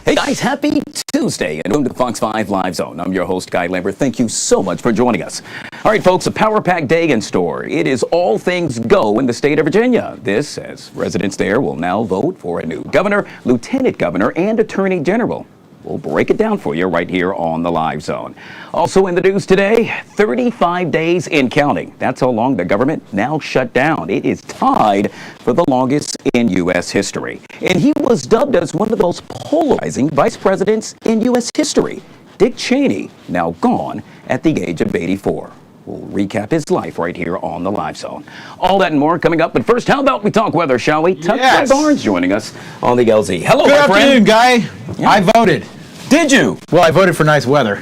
Hey guys, happy Tuesday and welcome to the Fox 5 Live Zone. I'm your host, Guy Lambert. Thank you so much for joining us. All right, folks, a power-packed day in store. It is all things go in the state of Virginia. This, as residents there will now vote for a new governor, lieutenant governor, and attorney general. We'll break it down for you right here on the Live Zone. Also in the news today, 35 days in counting. That's how long the government now shut down. It is tied for the longest in U.S. history. And he was dubbed as one of the most polarizing vice presidents in U.S. history. Dick Cheney, now gone at the age of 84. We'll recap his life right here on the Live Zone. All that and more coming up. But first, how about we talk weather, shall we? Tucker Barnes joining us on the LZ. Hello, Good my friend. afternoon, Guy. Yeah. I voted. Did you? Well, I voted for nice weather.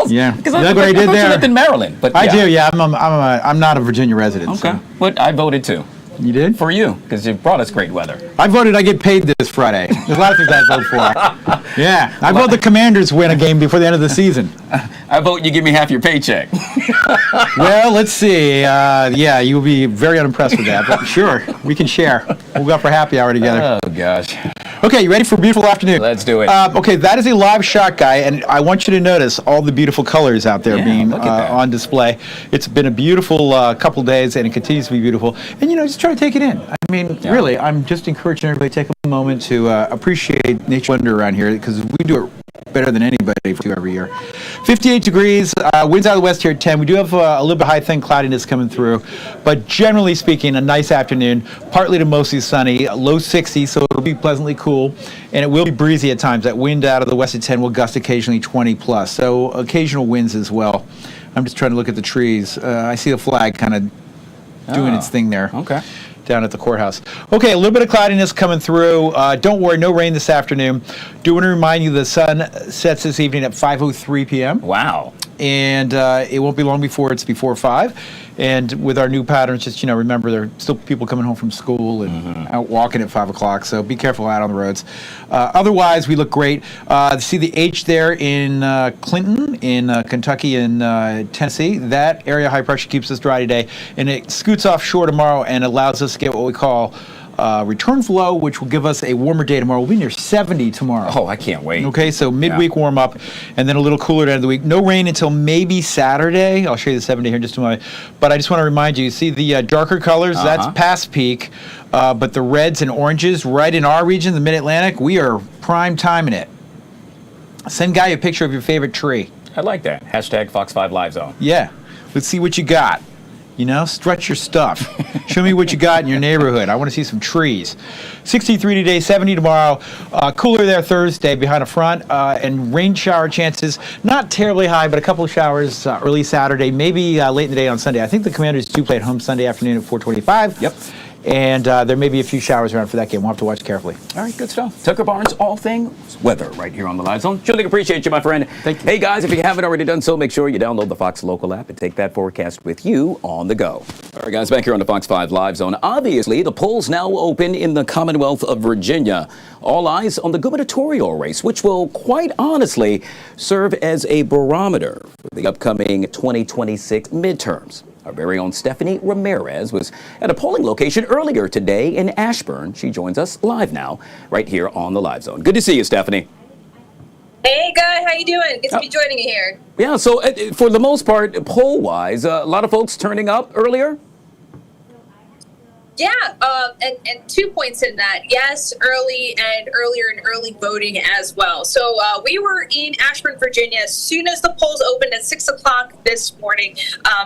Yeah. Because Look I what I did you there. lived in Maryland. But I do, yeah. I'm not a Virginia resident. Okay. So. But I voted too. You did? For you, because you brought us great weather. I voted. I get paid this Friday. There's a lot of things I vote for. Yeah. I vote the Commanders win a game before the end of the season. I vote you give me half your paycheck. Well, let's see. Yeah, you'll be very unimpressed with that. But sure, we can share. We'll go out for happy hour together. Oh, gosh. Okay, you ready for a beautiful afternoon? Let's do it. Okay, that is a live shot, Guy, and I want you to notice all the beautiful colors out there being on display. It's been a beautiful couple days, and it continues to be beautiful. And, just try to take it in. I mean, really, I'm just encouraging everybody to take a moment to appreciate nature wonder around here, because we do it better than anybody do every year. 58 degrees, winds out of the west here at 10. We do have a little bit high thin cloudiness coming through, but generally speaking, a nice afternoon, partly to mostly sunny, low 60s, so it'll be pleasantly cool, and it will be breezy at times. That wind out of the west at 10 will gust occasionally 20 plus, so occasional winds as well. I'm just trying to look at the trees. I see the flag kind of doing its thing there. Okay. Down at the courthouse. Okay, a little bit of cloudiness coming through. Don't worry, no rain this afternoon. Do want to remind you the sun sets this evening at 5:03 p.m. Wow. And it won't be long before it's before 5. And with our new patterns, just, remember there are still people coming home from school and out walking at 5 o'clock, so be careful out on the roads. Otherwise, we look great. See the H there in Clinton, in Kentucky, and Tennessee. That area high pressure keeps us dry today, and it scoots offshore tomorrow and allows us to get what we call return flow, which will give us a warmer day tomorrow. We'll be near 70 tomorrow. Oh, I can't wait. Okay, so midweek warm up, and then a little cooler at the end of the week. No rain until maybe Saturday. I'll show you the 7-day here in just a moment. But I just want to remind you, see the darker colors? That's past peak. But the reds and oranges right in our region, the Mid-Atlantic, we are prime time in it. Send Guy a picture of your favorite tree. I like that. Hashtag Fox 5 Live Zone. Yeah. Let's see what you got. Stretch your stuff. Show me what you got in your neighborhood. I want to see some trees. 63 today, 70 tomorrow. Cooler there Thursday behind a front, and rain shower chances not terribly high, but a couple of showers early Saturday, maybe late in the day on Sunday. I think the Commanders do play at home Sunday afternoon at 4:25. Yep. And there may be a few showers around for that game. We'll have to watch carefully. All right, good stuff. Tucker Barnes, all things weather right here on the Live Zone. Surely appreciate you, my friend. Thank you. Hey, guys, if you haven't already done so, make sure you download the Fox local app and take that forecast with you on the go. All right, guys, back here on the Fox 5 Live Zone. Obviously, the polls now open in the Commonwealth of Virginia. All eyes on the gubernatorial race, which will quite honestly serve as a barometer for the upcoming 2026 midterms. Our very own Stephanie Ramirez was at a polling location earlier today in Ashburn. She joins us live now, right here on the Live Zone. Good to see you, Stephanie. Hey, Guy, how you doing? Good to be joining you here. Yeah, so for the most part, poll-wise, a lot of folks turning up earlier? Yeah, and 2 points in that. Yes, early and early voting as well. So we were in Ashburn, Virginia, as soon as the polls opened at 6 o'clock this morning.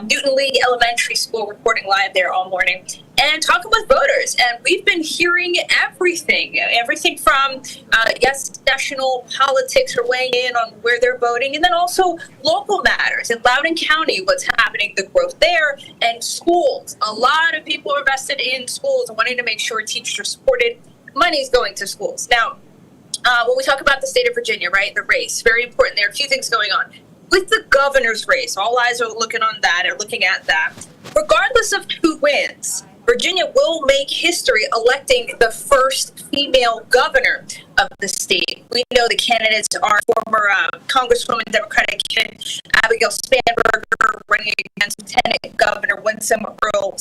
Newton Lee Elementary School reporting live there all morning and talking with voters. And we've been hearing everything from, national politics are weighing in on where they're voting, and then also local matters in Loudoun County, what's happening, the growth there, and schools. A lot of people are invested in schools and wanting to make sure teachers are supported. Money's going to schools. Now, when we talk about the state of Virginia, right, the race, very important. There are a few things going on. With the governor's race, all eyes are looking at that. Regardless of who wins, Virginia will make history electing the first female governor of the state. We know the candidates are former Congresswoman Democratic candidate Abigail Spanberger running against Lieutenant Governor Winsome Earl.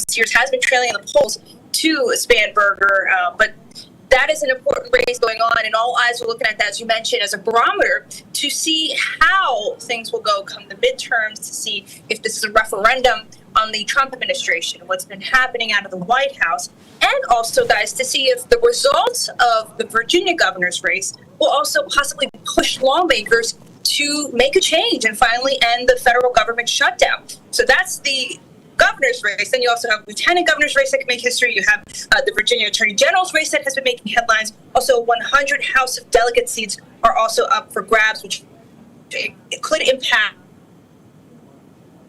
Sears has been trailing in the polls to Spanberger, but that is an important race going on, and all eyes are looking at that, as you mentioned, as a barometer to see how things will go come the midterms, to see if this is a referendum on the Trump administration, what's been happening out of the White House, and also, guys, to see if the results of the Virginia governor's race will also possibly push lawmakers to make a change and finally end the federal government shutdown. So that's the governor's race. Then you also have lieutenant governor's race that can make history. You have the Virginia Attorney General's race that has been making headlines. Also, 100 House of Delegate seats are also up for grabs, which it could impact.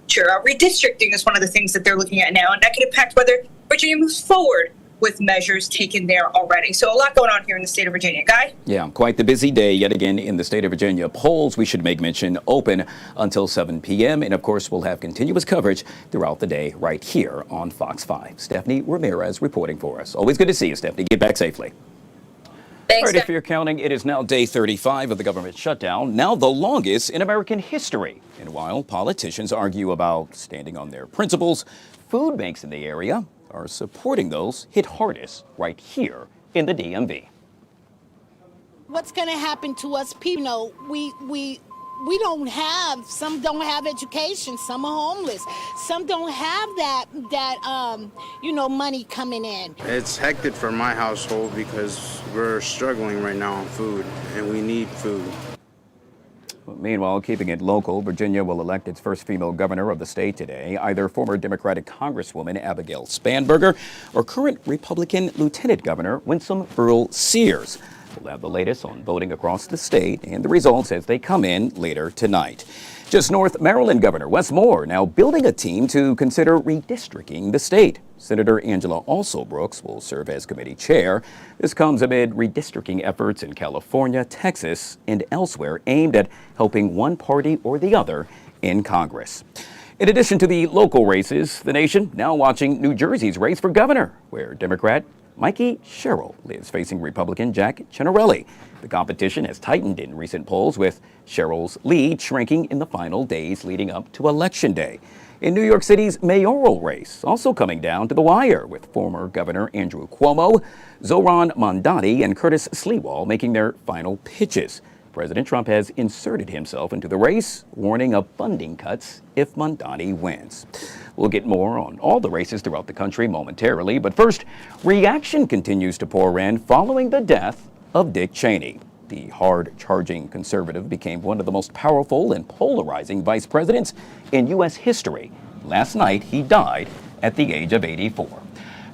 Redistricting is one of the things that they're looking at now, and that could impact whether Virginia moves forward with measures taken there already. So a lot going on here in the state of Virginia. Guy? Yeah, quite the busy day yet again in the state of Virginia. Polls, we should make mention, open until 7 p.m. And of course, we'll have continuous coverage throughout the day right here on Fox 5. Stephanie Ramirez reporting for us. Always good to see you, Stephanie. Get back safely. Thanks, all right, if you're counting, it is now day 35 of the government shutdown, now the longest in American history. And while politicians argue about standing on their principles, food banks in the area are supporting those hit hardest right here in the DMV. What's going to happen to us people? We don't have, some don't have education, some are homeless, some don't have that money coming in. It's hectic for my household because we're struggling right now on food and we need food. Meanwhile, keeping it local, Virginia will elect its first female governor of the state today, either former Democratic Congresswoman Abigail Spanberger or current Republican Lieutenant Governor Winsome Earl-Sears. We'll have the latest on voting across the state and the results as they come in later tonight. Just north, Maryland Governor Wes Moore now building a team to consider redistricting the state. Senator Angela Alsobrooks will serve as committee chair. This comes amid redistricting efforts in California, Texas, and elsewhere aimed at helping one party or the other in Congress. In addition to the local races, the nation now watching New Jersey's race for governor, where Democrat Mikey Sherrill is facing Republican Jack Ciancarelli. The competition has tightened in recent polls, with Sherrill's lead shrinking in the final days leading up to Election Day. In New York City's mayoral race, also coming down to the wire, with former Governor Andrew Cuomo, Zohran Mamdani, and Curtis Sliwa making their final pitches. President Trump has inserted himself into the race, warning of funding cuts if Mamdani wins. We'll get more on all the races throughout the country momentarily, but first, reaction continues to pour in following the death of Dick Cheney. The hard-charging conservative became one of the most powerful and polarizing vice presidents in U.S. history. Last night, he died at the age of 84.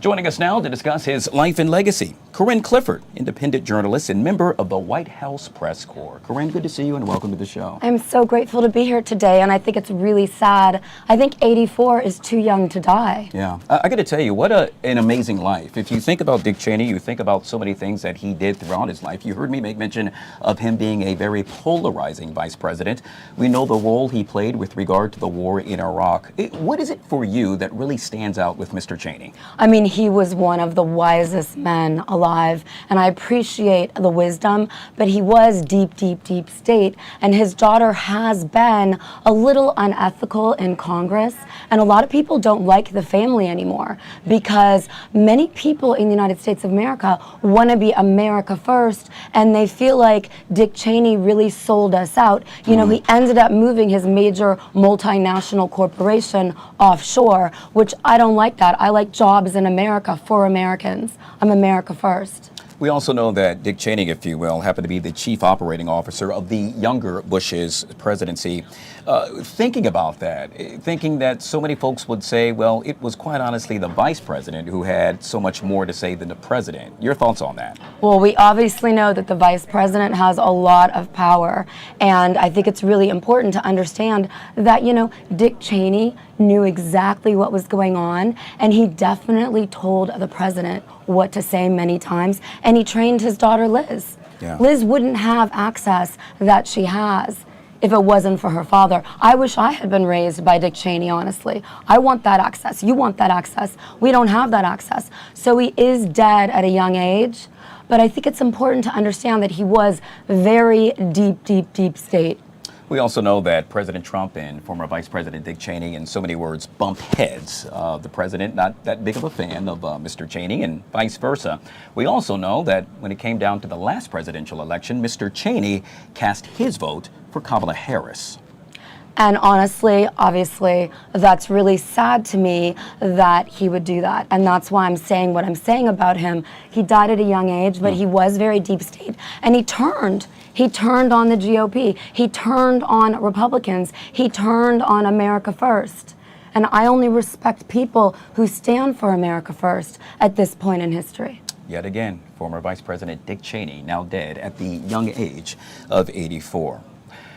Joining us now to discuss his life and legacy, Corinne Clifford, independent journalist and member of the White House Press Corps. Corinne, good to see you and welcome to the show. I'm so grateful to be here today, and I think it's really sad. I think 84 is too young to die. Yeah, I got to tell you, what an amazing life. If you think about Dick Cheney, you think about so many things that he did throughout his life. You heard me make mention of him being a very polarizing vice president. We know the role he played with regard to the war in Iraq. What is it for you that really stands out with Mr. Cheney? I mean, he was one of the wisest men alive, and I appreciate the wisdom, but he was deep, deep, deep state, and his daughter has been a little unethical in Congress, and a lot of people don't like the family anymore because many people in the United States of America want to be America first, and they feel like Dick Cheney really sold us out. You know, he ended up moving his major multinational corporation offshore, which I don't like that. I like jobs in America for Americans. I'm America first. We also know that Dick Cheney, if you will, happened to be the chief operating officer of the younger Bush's presidency. Thinking about that, thinking that so many folks would say, well, it was quite honestly the vice president who had so much more to say than the president. Your thoughts on that? Well, we obviously know that the vice president has a lot of power, and I think it's really important to understand that, you know, Dick Cheney knew exactly what was going on, and he definitely told the president what to say many times, and he trained his daughter Liz. Yeah. Liz wouldn't have access that she has if it wasn't for her father. I wish I had been raised by Dick Cheney, honestly. I want that access. You want that access. We don't have that access. So he is dead at a young age, but I think it's important to understand that he was very deep, deep, deep state. We also know that President Trump and former Vice President Dick Cheney, in so many words, bumped heads. The president not that big of a fan of Mr. Cheney and vice versa. We also know that when it came down to the last presidential election, Mr. Cheney cast his vote for Kamala Harris. And honestly, obviously, that's really sad to me that he would do that. And that's why I'm saying what I'm saying about him. He died at a young age, but he was very deep state. And he turned. He turned on the GOP. He turned on Republicans. He turned on America First. And I only respect people who stand for America First at this point in history. Yet again, former Vice President Dick Cheney, now dead at the young age of 84.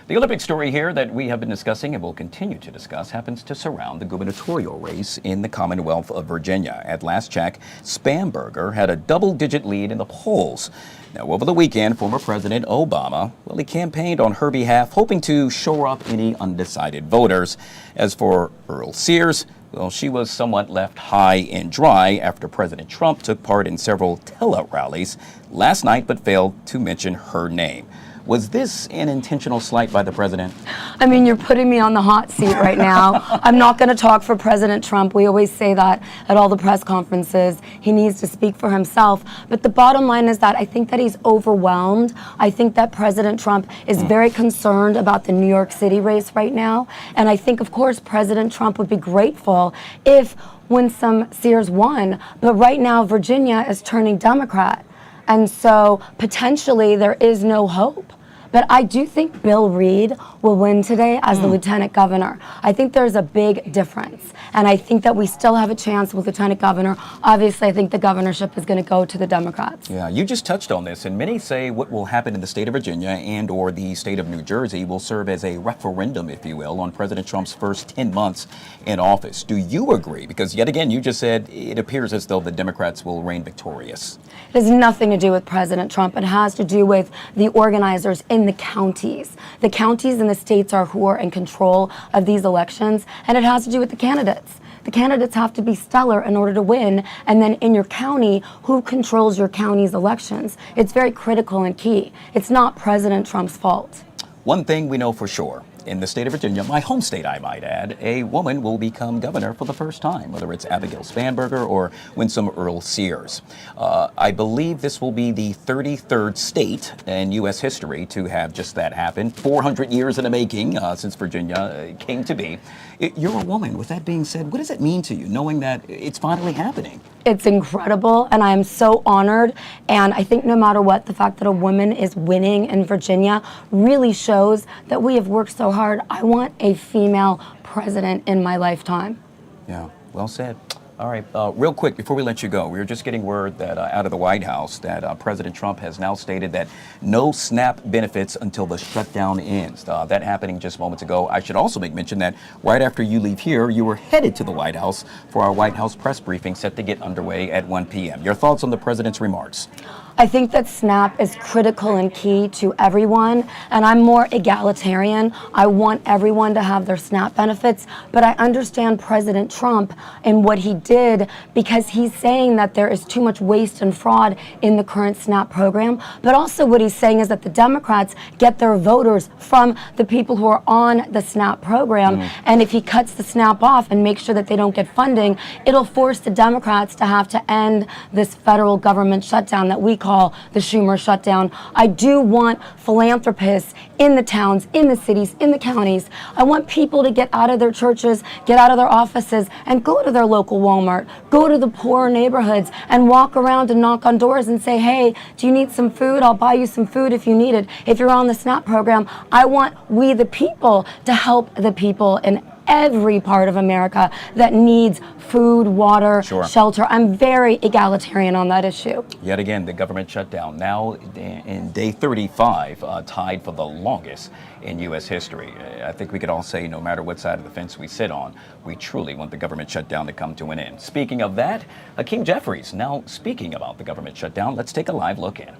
The Olympic story here that we have been discussing and will continue to discuss happens to surround the gubernatorial race in the Commonwealth of Virginia. At last check, Spamberger had a double-digit lead in the polls. Now, over the weekend, former President Obama, well, he campaigned on her behalf, hoping to shore up any undecided voters. As for Earl Sears, well, she was somewhat left high and dry after President Trump took part in several tele-rallies last night but failed to mention her name. Was this an intentional slight by the president? I mean, you're putting me on the hot seat right now. I'm not going to talk for President Trump. We always say that at all the press conferences. He needs to speak for himself. But the bottom line is that I think that he's overwhelmed. I think that President Trump is very concerned about the New York City race right now. And I think, of course, President Trump would be grateful if Winsome Sears won. But right now, Virginia is turning Democrat. And so potentially there is no hope. But I do think Bill Reed will win today as the lieutenant governor. I think there's a big difference. And I think that we still have a chance with lieutenant governor. Obviously, I think the governorship is going to go to the Democrats. Yeah, you just touched on this, and many say what will happen in the state of Virginia and or the state of New Jersey will serve as a referendum, if you will, on President Trump's first 10 months in office. Do you agree? Because yet again, you just said it appears as though the Democrats will reign victorious. It has nothing to do with President Trump. It has to do with the organizers in the counties. The counties and the states are who are in control of these elections, and it has to do with the candidates. The candidates have to be stellar in order to win, and then in your county, who controls your county's elections? It's very critical and key. It's not President Trump's fault. One thing we know for sure. In the state of Virginia, my home state, I might add, a woman will become governor for the first time, whether it's Abigail Spamberger or Winsome Earl Sears. I believe this will be the 33rd state in U.S. history to have just that happen. 400 years in the making since Virginia came to be. You're a woman. With that being said, what does it mean to you, knowing that it's finally happening? It's incredible, and I am so honored. And I think no matter what, the fact that a woman is winning in Virginia really shows that we have worked so hard. I want a female president in my lifetime. Yeah, well said. All right, real quick, before we let you go, we were just getting word that out of the White House that President Trump has now stated that no SNAP benefits until the shutdown ends. That happening just moments ago. I should also make mention that right after you leave here, you were headed to the White House for our White House press briefing set to get underway at 1 p.m. Your thoughts on the president's remarks? I think that SNAP is critical and key to everyone, and I'm more egalitarian. I want everyone to have their SNAP benefits, but I understand President Trump and what he did because he's saying that there is too much waste and fraud in the current SNAP program, but also what he's saying is that the Democrats get their voters from the people who are on the SNAP program, and if he cuts the SNAP off and makes sure that they don't get funding, it'll force the Democrats to have to end this federal government shutdown that we call the Schumer shutdown. I do want philanthropists in the towns, in the cities, in the counties. I want people to get out of their churches, get out of their offices, and go to their local Walmart, go to the poor neighborhoods, and walk around and knock on doors and say, hey, do you need some food? I'll buy you some food if you need it. If you're on the SNAP program, I want we the people to help the people in every part of America that needs food, water, shelter. I'm very egalitarian on that issue. Yet again, the government shutdown now in day 35, tied for the longest in U.S. history. I think we could all say no matter what side of the fence we sit on, we truly want the government shutdown to come to an end. Speaking of that, Hakeem Jeffries. Now, speaking about the government shutdown, let's take a live look in.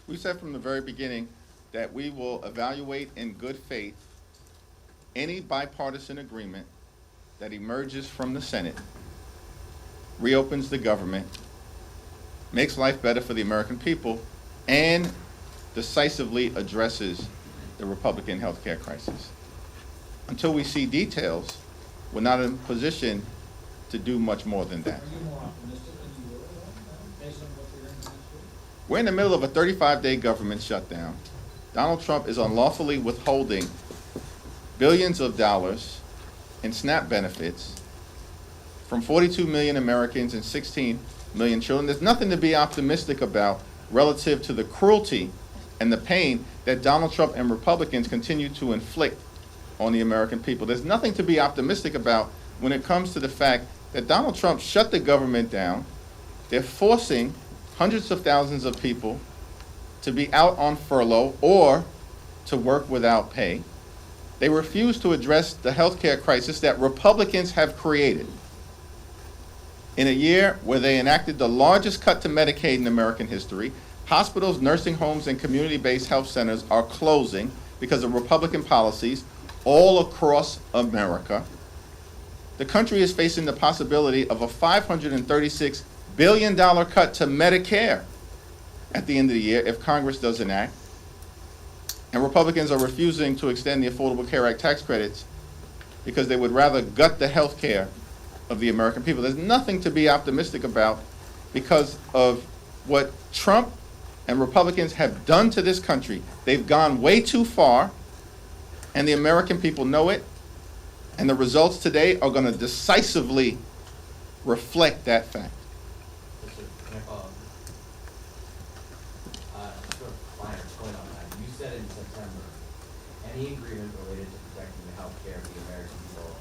We said from the very beginning that we will evaluate in good faith any bipartisan agreement that emerges from the Senate reopens the government, makes life better for the American people, and decisively addresses the Republican health care crisis. Until we see details, we're not in a position to do much more than that. We're in the middle of a 35-day government shutdown. Donald Trump is unlawfully withholding billions of dollars in SNAP benefits from 42 million Americans and 16 million children. There's nothing to be optimistic about relative to the cruelty and the pain that Donald Trump and Republicans continue to inflict on the American people. There's nothing to be optimistic about when it comes to the fact that Donald Trump shut the government down. They're forcing hundreds of thousands of people to be out on furlough or to work without pay. They refuse to address the health care crisis that Republicans have created. In a year where they enacted the largest cut to Medicaid in American history, hospitals, nursing homes, and community-based health centers are closing because of Republican policies all across America. The country is facing the possibility of a $536 billion cut to Medicare at the end of the year if Congress doesn't act. And Republicans are refusing to extend the Affordable Care Act tax credits because they would rather gut the health care of the American people. There's nothing to be optimistic about because of what Trump and Republicans have done to this country. They've gone way too far, and the American people know it, and the results today are going to decisively reflect that fact. Can I follow up? Sort of finer point on that. You said in September, any agreement related to protecting the health care of the American people.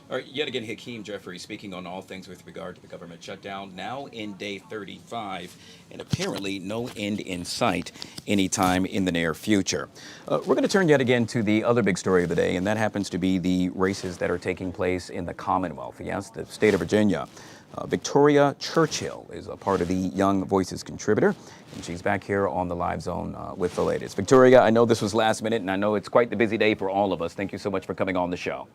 All right, yet again, Hakeem Jeffrey speaking on all things with regard to the government shutdown, now in day 35, and apparently no end in sight anytime in the near future. We're going to turn yet again to the other big story of the day, and that happens to be the races that are taking place in the Commonwealth, yes, the state of Virginia. Victoria Churchill is a part of the Young Voices contributor, and she's back here on the Live Zone with the latest. Victoria, I know this was last minute, and I know it's quite the busy day for all of us. Thank you so much for coming on the show.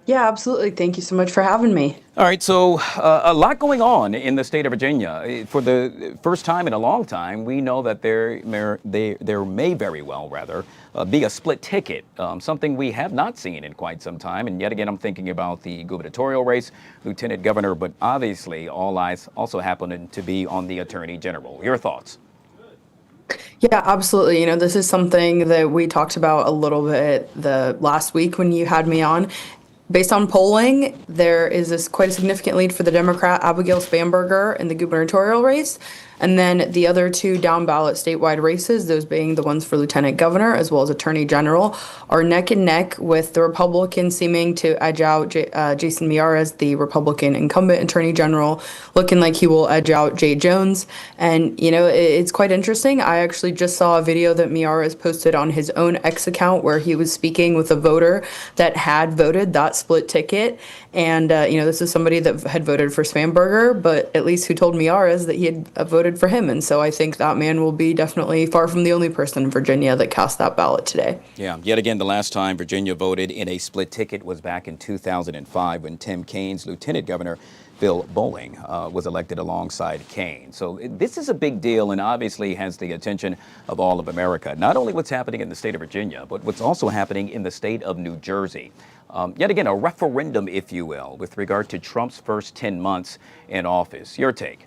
Yeah, absolutely. Thank you so much for having me. All right, so a lot going on in the state of Virginia. For the first time in a long time, we know that there may very well, be a split ticket, something we have not seen in quite some time. And yet again, I'm thinking about the gubernatorial race, lieutenant governor, but obviously all eyes also happen to be on the attorney general. Your thoughts? Yeah, absolutely. You know, this is something that we talked about a little bit the last week when you had me on. Based on polling, there is quite a significant lead for the Democrat Abigail Spanberger in the gubernatorial race. And then the other two down ballot statewide races, those being the ones for lieutenant governor as well as attorney general, are neck and neck, with the Republican seeming to edge out Jason Miyares, the Republican incumbent attorney general, looking like he will edge out Jay Jones. And, you know, it's quite interesting. I actually just saw a video that Miyares posted on his own X account where he was speaking with a voter that had voted that split ticket. And, you know, this is somebody that had voted for Spanberger, but at least who told Miyares that he had voted for him. And so I think that man will be definitely far from the only person in Virginia that cast that ballot today. Yeah, yet again, the last time Virginia voted in a split ticket was back in 2005 when Tim Kaine's lieutenant governor, Bill Bolling, was elected alongside Kaine. So this is a big deal and obviously has the attention of all of America. Not only what's happening in the state of Virginia, but what's also happening in the state of New Jersey. Yet again, a referendum, if you will, with regard to Trump's first 10 months in office. Your take?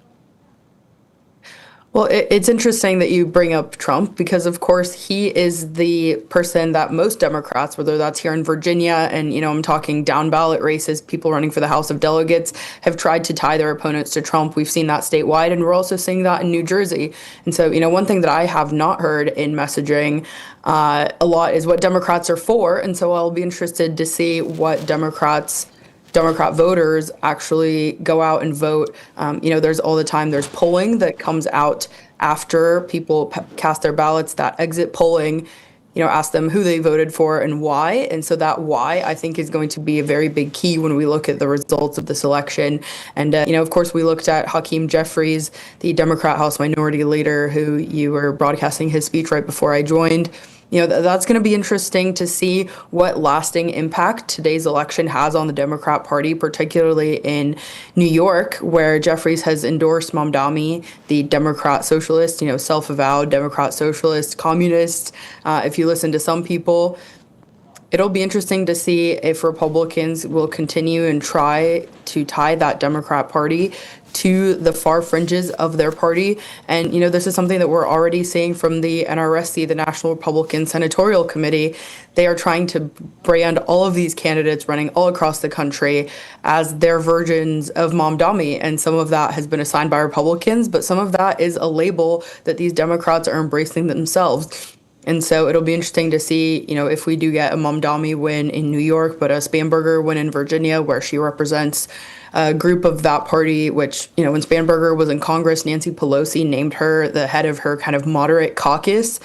Well, it's interesting that you bring up Trump because, of course, he is the person that most Democrats, whether that's here in Virginia and, you know, I'm talking down ballot races, people running for the House of Delegates, have tried to tie their opponents to Trump. We've seen that statewide, and we're also seeing that in New Jersey. And so, you know, one thing that I have not heard in messaging a lot is what Democrats are for. And so I'll be interested to see what Democrat voters actually go out and vote. You know, there's all the time, there's polling that comes out after people cast their ballots. That exit polling, you know, ask them who they voted for and why. And so that why, I think, is going to be a very big key when we look at the results of this election. And, you know, of course, we looked at Hakeem Jeffries, the Democrat House Minority Leader, who you were broadcasting his speech right before I joined. That's going to be interesting to see what lasting impact today's election has on the Democrat Party, particularly in New York, where Jeffries has endorsed Mamdani, the Democrat socialist, self-avowed Democrat socialist, communist. If you listen to some people, it'll be interesting to see if Republicans will continue and try to tie that Democrat Party to the far fringes of their party. And, this is something that we're already seeing from the NRSC, the National Republican Senatorial Committee. They are trying to brand all of these candidates running all across the country as their versions of Mamdani. And some of that has been assigned by Republicans, but some of that is a label that these Democrats are embracing themselves. And so it'll be interesting to see, if we do get a Mamdani win in New York, but a Spanberger win in Virginia, where she represents a group of that party, which, when Spanberger was in Congress, Nancy Pelosi named her the head of her kind of moderate caucus.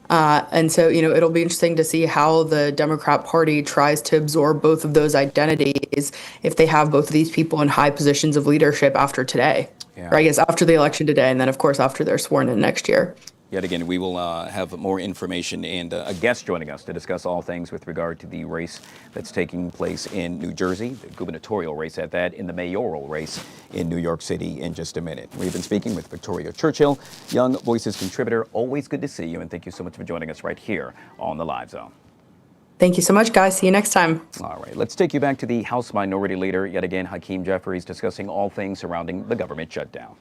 And so, it'll be interesting to see how the Democrat Party tries to absorb both of those identities if they have both of these people in high positions of leadership after today, or I guess after the election today, and then, of course, after they're sworn in next year. Yet again, we will have more information and a guest joining us to discuss all things with regard to the race that's taking place in New Jersey, the gubernatorial race at that, in the mayoral race in New York City in just a minute. We've been speaking with Victoria Churchill, Young Voices contributor. Always good to see you, and thank you so much for joining us right here on The Live Zone. Thank you so much, guys. See you next time. All right, let's take you back to the House Minority Leader, yet again, Hakeem Jeffries, discussing all things surrounding the government shutdown.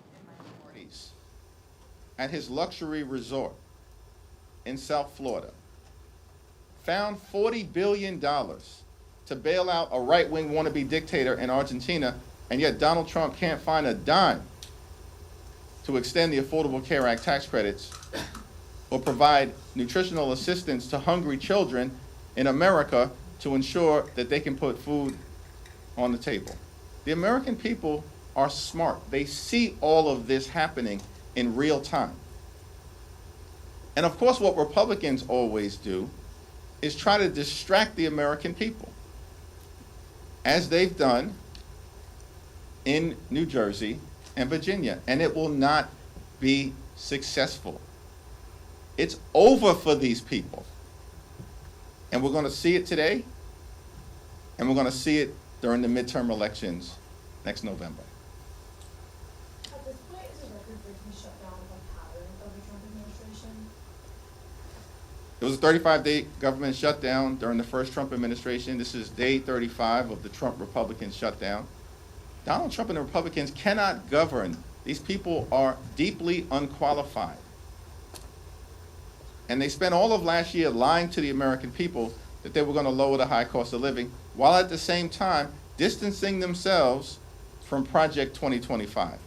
At his luxury resort in South Florida, found $40 billion to bail out a right-wing wannabe dictator in Argentina, and yet Donald Trump can't find a dime to extend the Affordable Care Act tax credits or provide nutritional assistance to hungry children in America to ensure that they can put food on the table. The American people are smart. They see all of this happening in real time. And of course, what Republicans always do is try to distract the American people, as they've done in New Jersey and Virginia, and it will not be successful. It's over for these people. And we're going to see it today, and we're going to see it during the midterm elections next November. It was a 35-day government shutdown during the first Trump administration. This is day 35 of the Trump Republican shutdown. Donald Trump and the Republicans cannot govern. These people are deeply unqualified. And they spent all of last year lying to the American people that they were going to lower the high cost of living, while at the same time distancing themselves from Project 2025.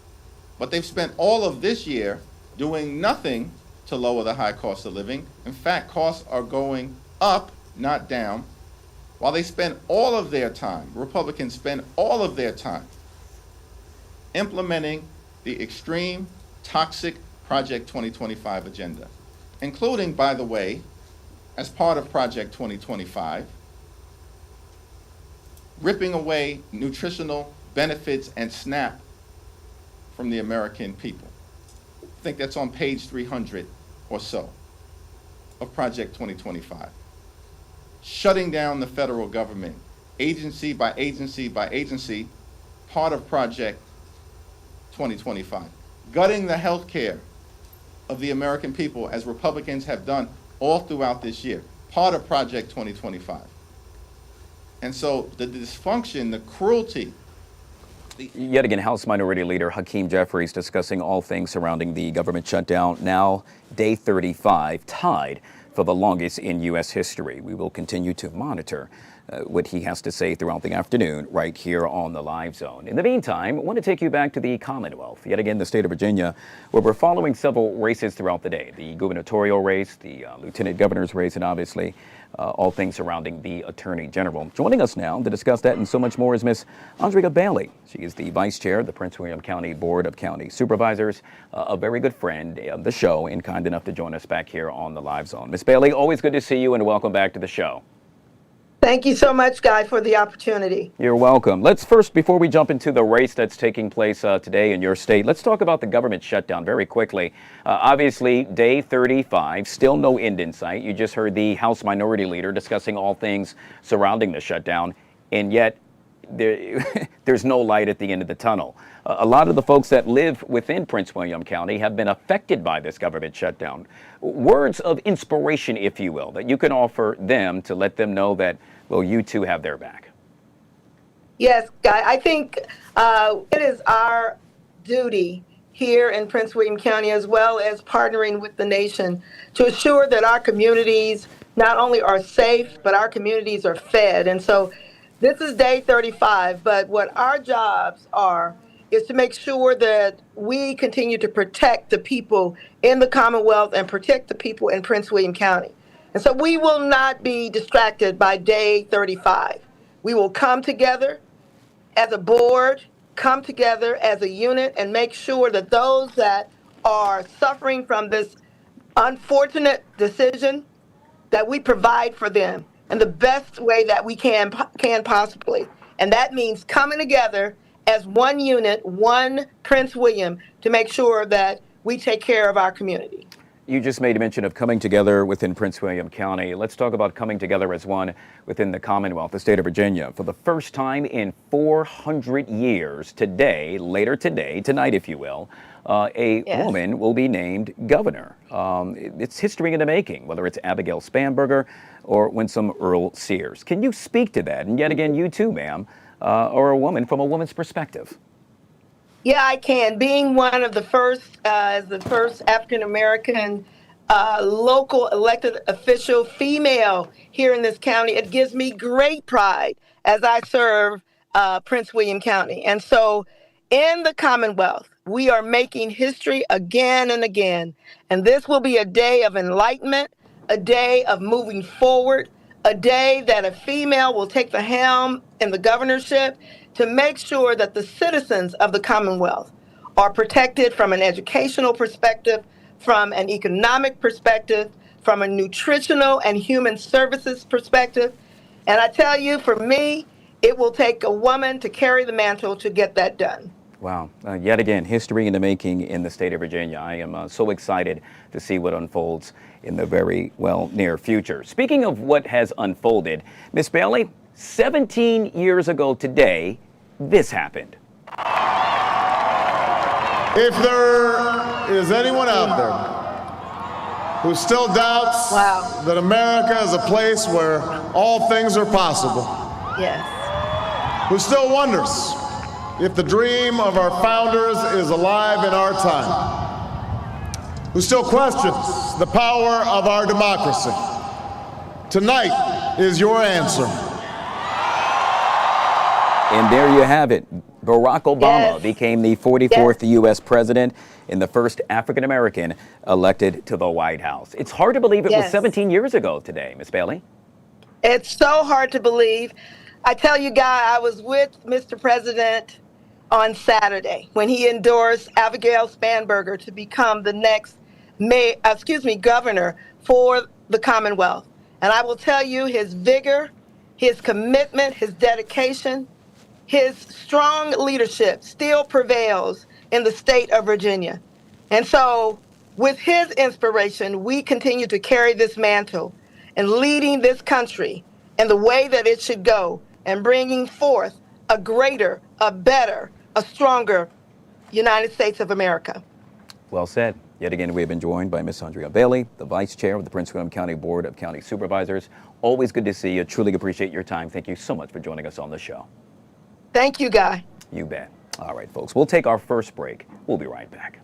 But they've spent all of this year doing nothing to lower the high cost of living. In fact, costs are going up, not down, while they spend all of their time, Republicans spend all of their time implementing the extreme, toxic Project 2025 agenda, including, by the way, as part of Project 2025, ripping away nutritional benefits and SNAP from the American people. I think that's on page 300 or so of Project 2025. Shutting down the federal government, agency by agency by agency, part of Project 2025. Gutting the health care of the American people, as Republicans have done all throughout this year, part of Project 2025. And so the dysfunction, the cruelty. Yet again, House Minority Leader Hakeem Jeffries discussing all things surrounding the government shutdown. Now, day 35, tied for the longest in U.S. history. We will continue to monitor what he has to say throughout the afternoon right here on the Live Zone. In the meantime, I want to take you back to the Commonwealth, yet again the state of Virginia, where we're following several races throughout the day. The gubernatorial race, the lieutenant governor's race, and obviously all things surrounding the Attorney General. Joining us now to discuss that and so much more is Miss Andrea Bailey. She is the Vice Chair of the Prince William County Board of County Supervisors, a very good friend of the show and kind enough to join us back here on the Live Zone. Miss Bailey, always good to see you and welcome back to the show. Thank you so much, Guy, for the opportunity. You're welcome. Let's first, before we jump into the race that's taking place today in your state, let's talk about the government shutdown very quickly. Obviously, day 35, still no end in sight. You just heard the House Minority Leader discussing all things surrounding the shutdown, and yet there's no light at the end of the tunnel. A lot of the folks that live within Prince William County have been affected by this government shutdown. Words of inspiration, if you will, that you can offer them to let them know that, well, you too have their back. Yes, Guy, I think it is our duty here in Prince William County, as well as partnering with the nation, to assure that our communities not only are safe, but our communities are fed. And so this is day 35, but what our jobs are is to make sure that we continue to protect the people in the Commonwealth and protect the people in Prince William County. And so we will not be distracted by day 35. We will come together as a board, come together as a unit, and make sure that those that are suffering from this unfortunate decision, that we provide for them in the best way that we can possibly. And that means coming together as one unit, one Prince William, to make sure that we take care of our community. You just made a mention of coming together within Prince William County. Let's talk about coming together as one within the Commonwealth, the state of Virginia. For the first time in 400 years, today, later today, tonight if you will, a woman will be named governor. It's history in the making, whether it's Abigail Spanberger or Winsome Earl Sears. Can you speak to that? And yet again, you too, ma'am, are a woman from a woman's perspective. Yeah, I can. Being one of the first, as the first African-American local elected official female here in this county, it gives me great pride as I serve Prince William County. And so in the Commonwealth, we are making history again and again. And this will be a day of enlightenment, a day of moving forward, a day that a female will take the helm in the governorship to make sure that the citizens of the Commonwealth are protected from an educational perspective, from an economic perspective, from a nutritional and human services perspective. And I tell you, for me, it will take a woman to carry the mantle to get that done. Wow. Yet again, history in the making in the state of Virginia. I am so excited to see what unfolds in the very, near future. Speaking of what has unfolded, Miss Bailey, 17 years ago today, this happened. If there is anyone out there who still doubts that America is a place where all things are possible, who still wonders if the dream of our founders is alive in our time, who still questions the power of our democracy, tonight is your answer. And there you have it. Barack Obama became the 44th U.S. president and the first African American elected to the White House. It's hard to believe it was 17 years ago today, Miss Bailey. It's so hard to believe. I tell you, Guy, I was with Mr. President on Saturday when he endorsed Abigail Spanberger to become the next governor for the Commonwealth. And I will tell you, his vigor, his commitment, his dedication, his strong leadership still prevails in the state of Virginia. And so with his inspiration, we continue to carry this mantle and leading this country in the way that it should go and bringing forth a greater, a better, a stronger United States of America. Well said. Yet again, we have been joined by Miss Andrea Bailey, the Vice Chair of the Prince William County Board of County Supervisors. Always good to see you. Truly appreciate your time. Thank you so much for joining us on the show. Thank you, Guy. You bet. All right, folks, we'll take our first break. We'll be right back.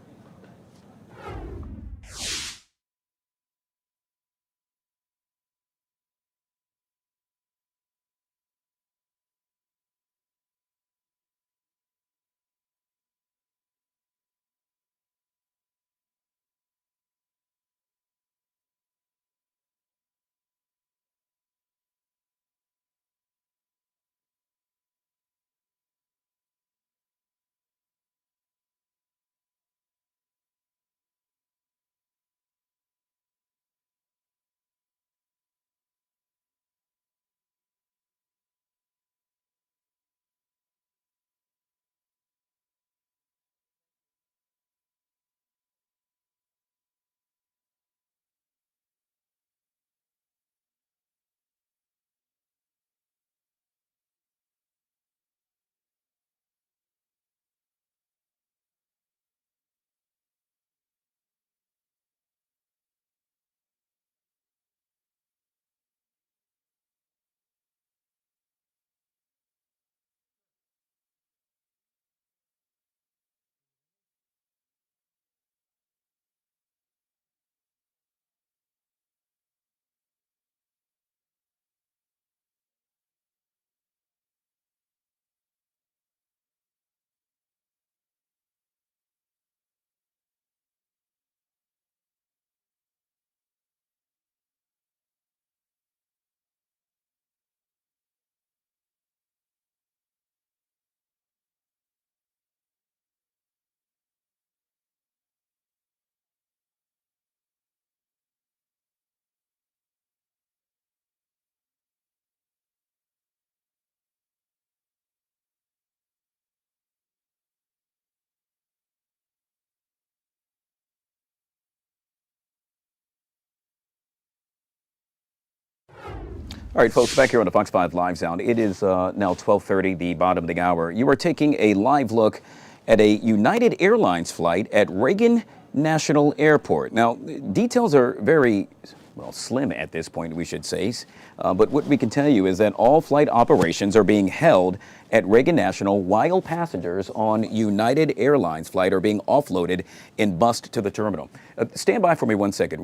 All right, folks, back here on the Fox 5 Live Sound. It is now 12:30, the bottom of the hour. You are taking a live look at a United Airlines flight at Reagan National Airport. Now, details are very, well, slim at this point, we should say. But what we can tell you is that all flight operations are being held at Reagan National while passengers on United Airlines flight are being offloaded and bussed to the terminal. Stand by for me 1 second.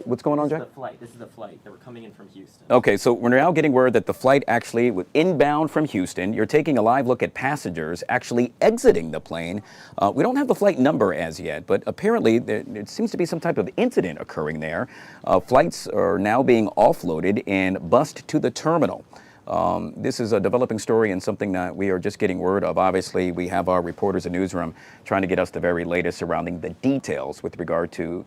What's going on, Jack? This is the flight that were coming in from Houston. Okay, so we're now getting word that the flight actually was inbound from Houston. You're taking a live look at passengers actually exiting the plane. We don't have the flight number as yet, but apparently there seems to be some type of incident occurring there. Flights are now being offloaded and bussed to the terminal. This is a developing story and something that we are just getting word of. Obviously, we have our reporters in the newsroom trying to get us the very latest surrounding the details with regard to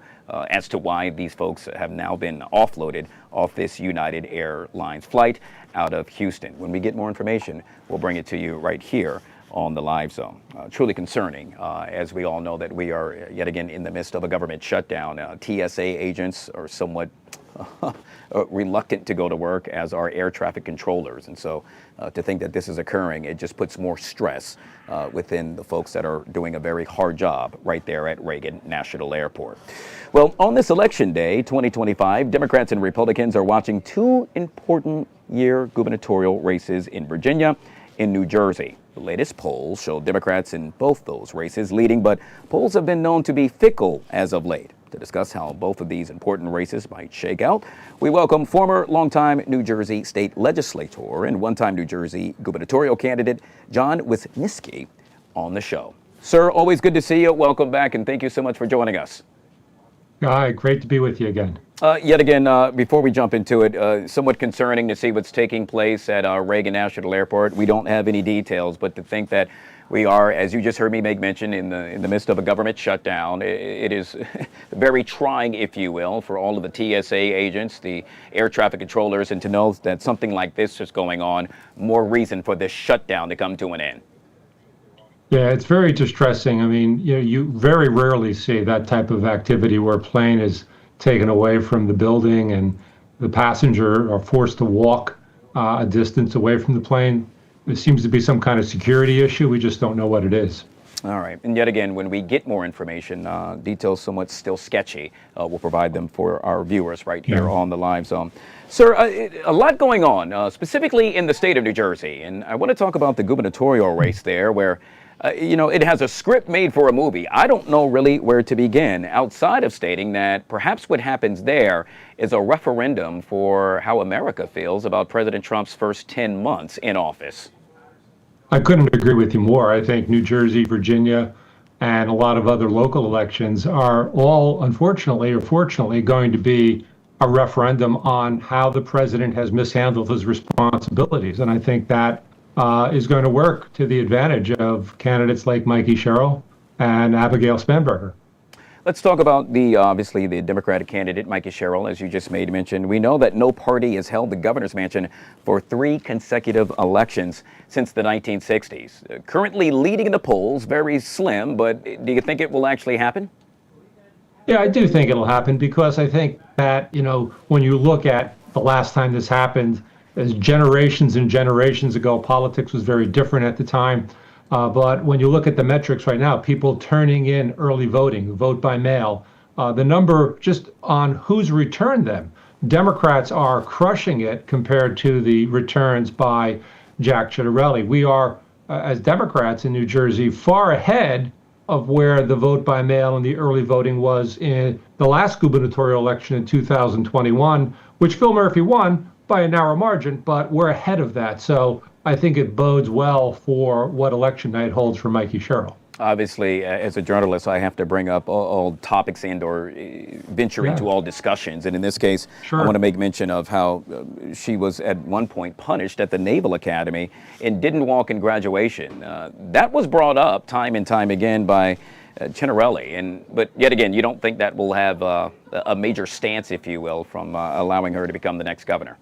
as to why these folks have now been offloaded off this United Airlines flight out of Houston. When we get more information, we'll bring it to you right here on the Live Zone. Truly concerning, as we all know that we are yet again in the midst of a government shutdown. TSA agents are somewhat reluctant to go to work, as are air traffic controllers. And so to think that this is occurring, it just puts more stress within the folks that are doing a very hard job right there at Reagan National Airport. Well, on this election day, 2025, Democrats and Republicans are watching two important year gubernatorial races in Virginia and New Jersey. The latest polls show Democrats in both those races leading, but polls have been known to be fickle as of late. To discuss how both of these important races might shake out, we welcome former longtime New Jersey state legislator and one-time New Jersey gubernatorial candidate John Wisniewski on the show. Sir, always good to see you. Welcome back, and thank you so much for joining us. Guy, great to be with you again. Yet again, before we jump into it, somewhat concerning to see what's taking place at Reagan National Airport. We don't have any details, but to think that we are, as you just heard me make mention, in the midst of a government shutdown. It is very trying, if you will, for all of the TSA agents, the air traffic controllers, and to know that something like this is going on, more reason for this shutdown to come to an end. Yeah, it's very distressing. I mean, you very rarely see that type of activity where a plane is taken away from the building and the passenger are forced to walk a distance away from the plane. There seems to be some kind of security issue. We just don't know what it is. All right. And yet again, when we get more information, details somewhat still sketchy, we'll provide them for our viewers right here on the Live Zone. Sir, a lot going on, specifically in the state of New Jersey. And I want to talk about the gubernatorial race there where, it has a script made for a movie. I don't know really where to begin outside of stating that perhaps what happens there is a referendum for how America feels about President Trump's first 10 months in office. I couldn't agree with you more. I think New Jersey, Virginia, and a lot of other local elections are all, unfortunately or fortunately, going to be a referendum on how the president has mishandled his responsibilities. And I think that is going to work to the advantage of candidates like Mikey Sherrill and Abigail Spanberger. Let's talk about obviously the Democratic candidate, Mikey Sherrill, as you just made mention. We know that no party has held the governor's mansion for 3 consecutive elections since the 1960s. Currently leading in the polls, very slim, but do you think it will actually happen? Yeah, I do think it'll happen because I think that, when you look at the last time this happened, as generations and generations ago, politics was very different at the time. But when you look at the metrics right now, people turning in early voting, vote by mail, the number just on who's returned them, Democrats are crushing it compared to the returns by Jack Ciattarelli. We are, as Democrats in New Jersey, far ahead of where the vote by mail and the early voting was in the last gubernatorial election in 2021, which Phil Murphy won by a narrow margin, but we're ahead of that. So I think it bodes well for what election night holds for Mikey Sherrill. Obviously, as a journalist, I have to bring up all topics and or venture into all discussions. And in this case, I want to make mention of how she was at one point punished at the Naval Academy and didn't walk in graduation. That was brought up time and time again by Ciattarelli. But yet again, you don't think that will have a major stance, if you will, from allowing her to become the next governor?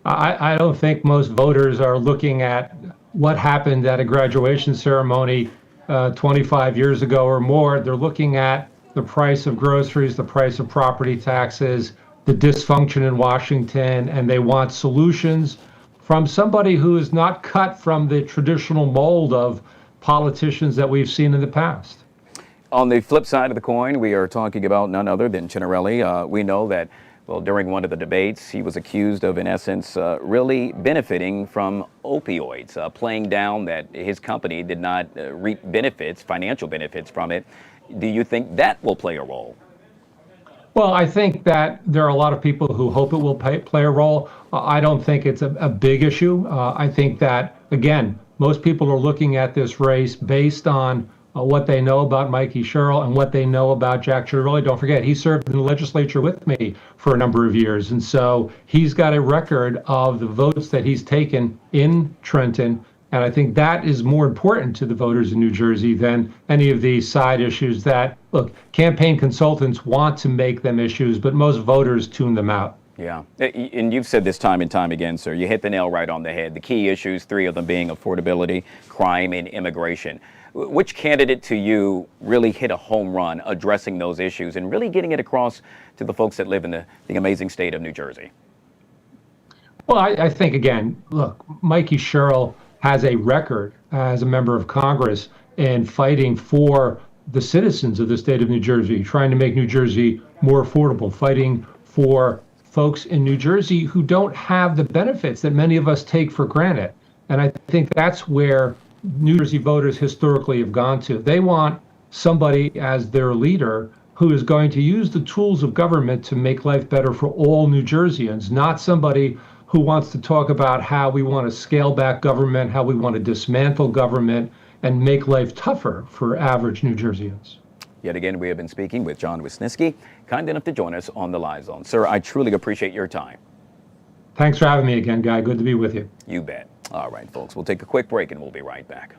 I don't think most voters are looking at what happened at a graduation ceremony 25 years ago or more. They're looking at the price of groceries, the price of property taxes, the dysfunction in Washington, and they want solutions from somebody who is not cut from the traditional mold of politicians that we've seen in the past. On the flip side of the coin, we are talking about none other than Ciancarelli. We know that, well, during one of the debates, he was accused of, in essence, really benefiting from opioids, playing down that his company did not reap benefits, financial benefits from it. Do you think that will play a role? Well, I think that there are a lot of people who hope it will play a role. I don't think it's a big issue. I think that, again, most people are looking at this race based on what they know about Mikey Sherrill and what they know about Jack Ciancarelli. Don't forget, he served in the legislature with me for a number of years. And so he's got a record of the votes that he's taken in Trenton. And I think that is more important to the voters in New Jersey than any of these side issues that, look, campaign consultants want to make them issues, but most voters tune them out. Yeah, and you've said this time and time again, sir. You hit the nail right on the head. The key issues, 3 of them being affordability, crime, and immigration. Which candidate to you really hit a home run addressing those issues and really getting it across to the folks that live in the amazing state of New Jersey? Well, I think, again, look, Mikey Sherrill has a record as a member of Congress in fighting for the citizens of the state of New Jersey, trying to make New Jersey more affordable, fighting for folks in New Jersey who don't have the benefits that many of us take for granted. And I think that's where New Jersey voters historically have gone to. They want somebody as their leader who is going to use the tools of government to make life better for all New Jerseyans, not somebody who wants to talk about how we want to scale back government, how we want to dismantle government, and make life tougher for average New Jerseyans. Yet again, we have been speaking with John Wisniewski, kind enough to join us on the Live Zone. Sir, I truly appreciate your time. Thanks for having me again, Guy. Good to be with you. You bet. All right, folks, we'll take a quick break and we'll be right back.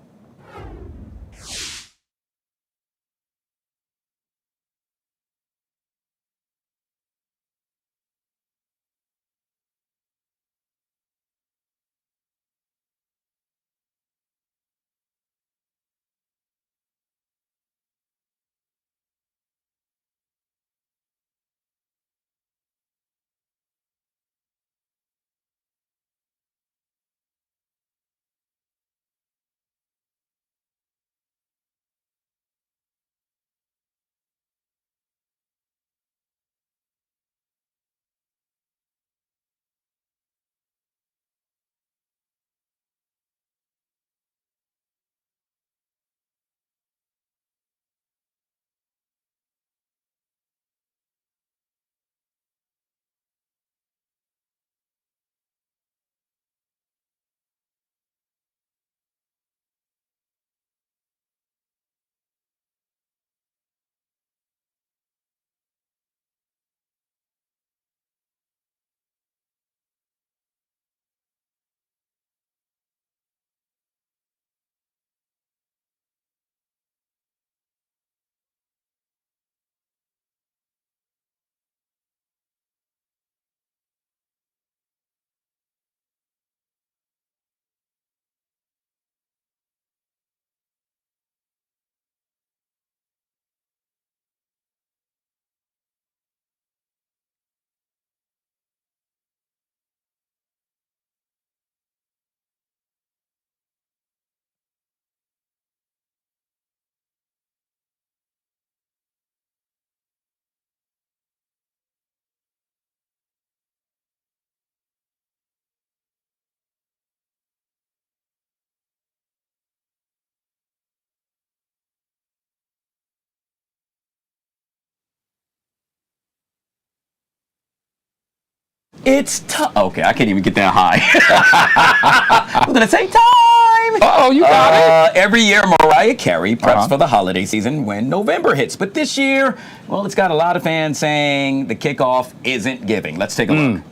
It's time. Okay, I can't even get that high. I'm going to say time. Uh-oh, you got it. Every year, Mariah Carey preps for the holiday season when November hits. But this year, well, it's got a lot of fans saying the kickoff isn't giving. Let's take a look.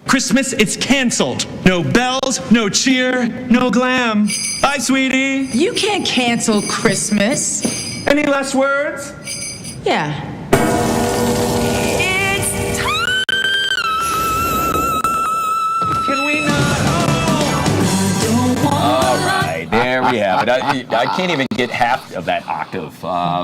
Christmas, it's canceled. No bells, no cheer, no glam. Bye, sweetie. You can't cancel Christmas. Any last words? Yeah. It's time. Can we not? All right, there we have it. I can't even get half of that octave.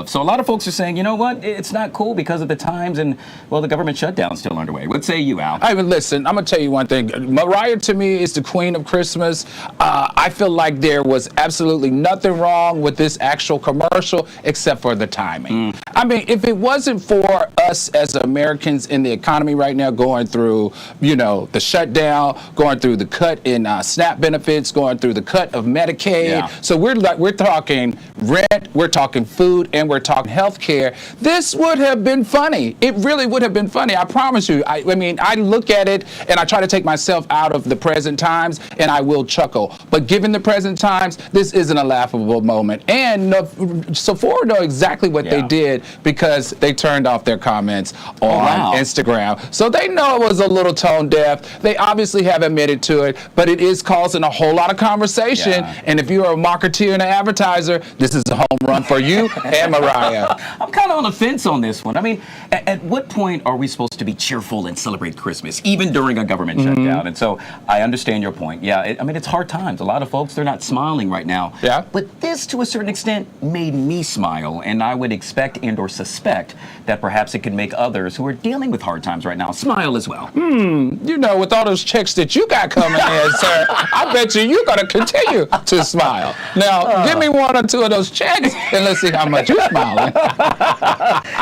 So a lot of folks are saying, you know what, it's not cool because of the times and, well, the government shutdown's still underway. What say you, Al? Listen, I'm going to tell you one thing. Mariah, to me, is the queen of Christmas. I feel like there was absolutely nothing wrong with this actual commercial except for the timing. I mean, if it wasn't for us as Americans in the economy right now going through, the shutdown, going through the cut in SNAP benefits, going through the cut of Medicaid. Yeah. So we're talking rent, we're talking food, and we're talking health care. This would have been funny. It really would have been funny. I promise you. I mean, I look at it and I try to take myself out of the present times and I will chuckle. But given the present times, this isn't a laughable moment. And Sephora know exactly what they did because they turned off their comments on Instagram. So they know it was a little tone deaf. They obviously have admitted to it, but it is causing a whole lot of conversation. Yeah. And if you're a marketeer and an advertiser, this is a home run for you and Mariah. I'm kind of on the fence on this one. I mean, at what point are we supposed to be cheerful and celebrate Christmas, even during a government shutdown? And so I understand your point. Yeah, I mean, it's hard times. A lot of folks, they're not smiling right now. Yeah. But this, to a certain extent, made me smile. And I would expect and or suspect that perhaps it could make others who are dealing with hard times right now smile as well. With all those checks that you got coming in, sir, I bet you're going to continue to smile. Now, give me one or two of those checks and let's see how much you're smiling.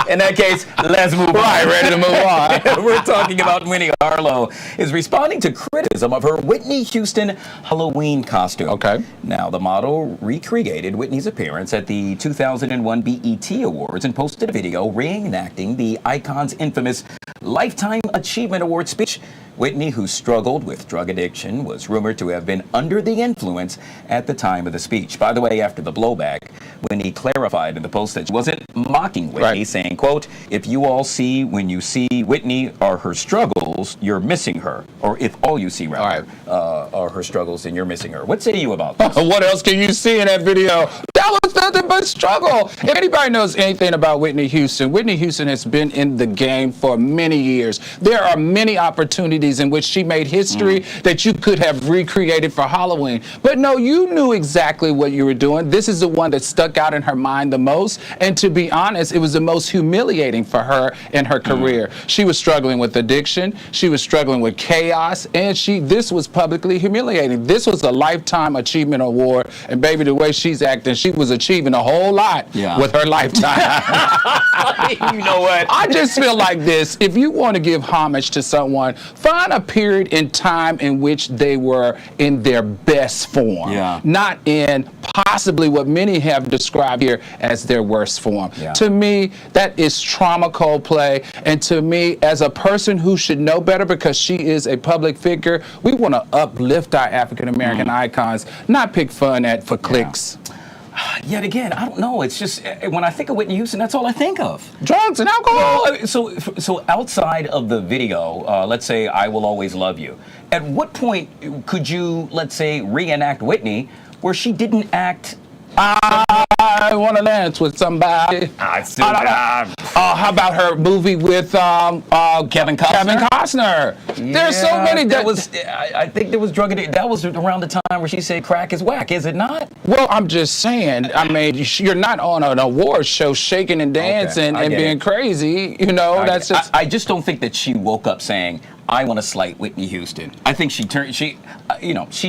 In that case, let's move on. Right, ready to move on. We're talking about Winnie Harlow is responding to criticism of her Whitney Houston Halloween costume. Okay. Now, the model recreated Whitney's appearance at the 2001 BET Awards and posted a video reenacting the icon's infamous Lifetime Achievement Award speech. Whitney, who struggled with drug addiction, was rumored to have been under the influence at the time of the speech. By the way, after the blowback, Whitney clarified in the post that she wasn't mocking Whitney, saying, quote, "If you all see when you see Whitney are her struggles, you're missing her." Or if all you see, rather, are her struggles, then you're missing her. What say you about this? What else can you see in that video? That was nothing but struggle. If anybody knows anything about Whitney Houston has been in the game for many years. There are many opportunities in which she made history that you could have recreated for Halloween. But no, you knew exactly what you were doing. This is the one that stuck out in her mind the most. And to be honest, it was the most humiliating for her in her career. She was struggling with addiction. She was struggling with chaos. And this was publicly humiliating. This was a Lifetime Achievement Award. And baby, the way she's acting, she was achieving a whole lot with her lifetime. You know what? I just feel like this. If you want to give homage to someone, find a period in time in which they were in their best form, not in possibly what many have described here as their worst form. To me, that is trauma Coldplay. And to me, as a person who should know better because she is a public figure, we want to uplift our African-American icons, not pick fun at for clicks. Yet again, I don't know. It's just when I think of Whitney Houston, that's all I think of. Drugs and alcohol. So outside of the video, let's say "I Will Always Love You." At what point could you, let's say, reenact Whitney where she didn't act? I want to dance with somebody. How about her movie with Kevin Costner? There's so many. I think there was drug addiction. That was around the time where she said crack is whack, is it not? Well, I'm just saying. I mean, you're not on an award show shaking and dancing and being crazy. That's just. I just don't think that she woke up saying, "I want to slight Whitney Houston." I think she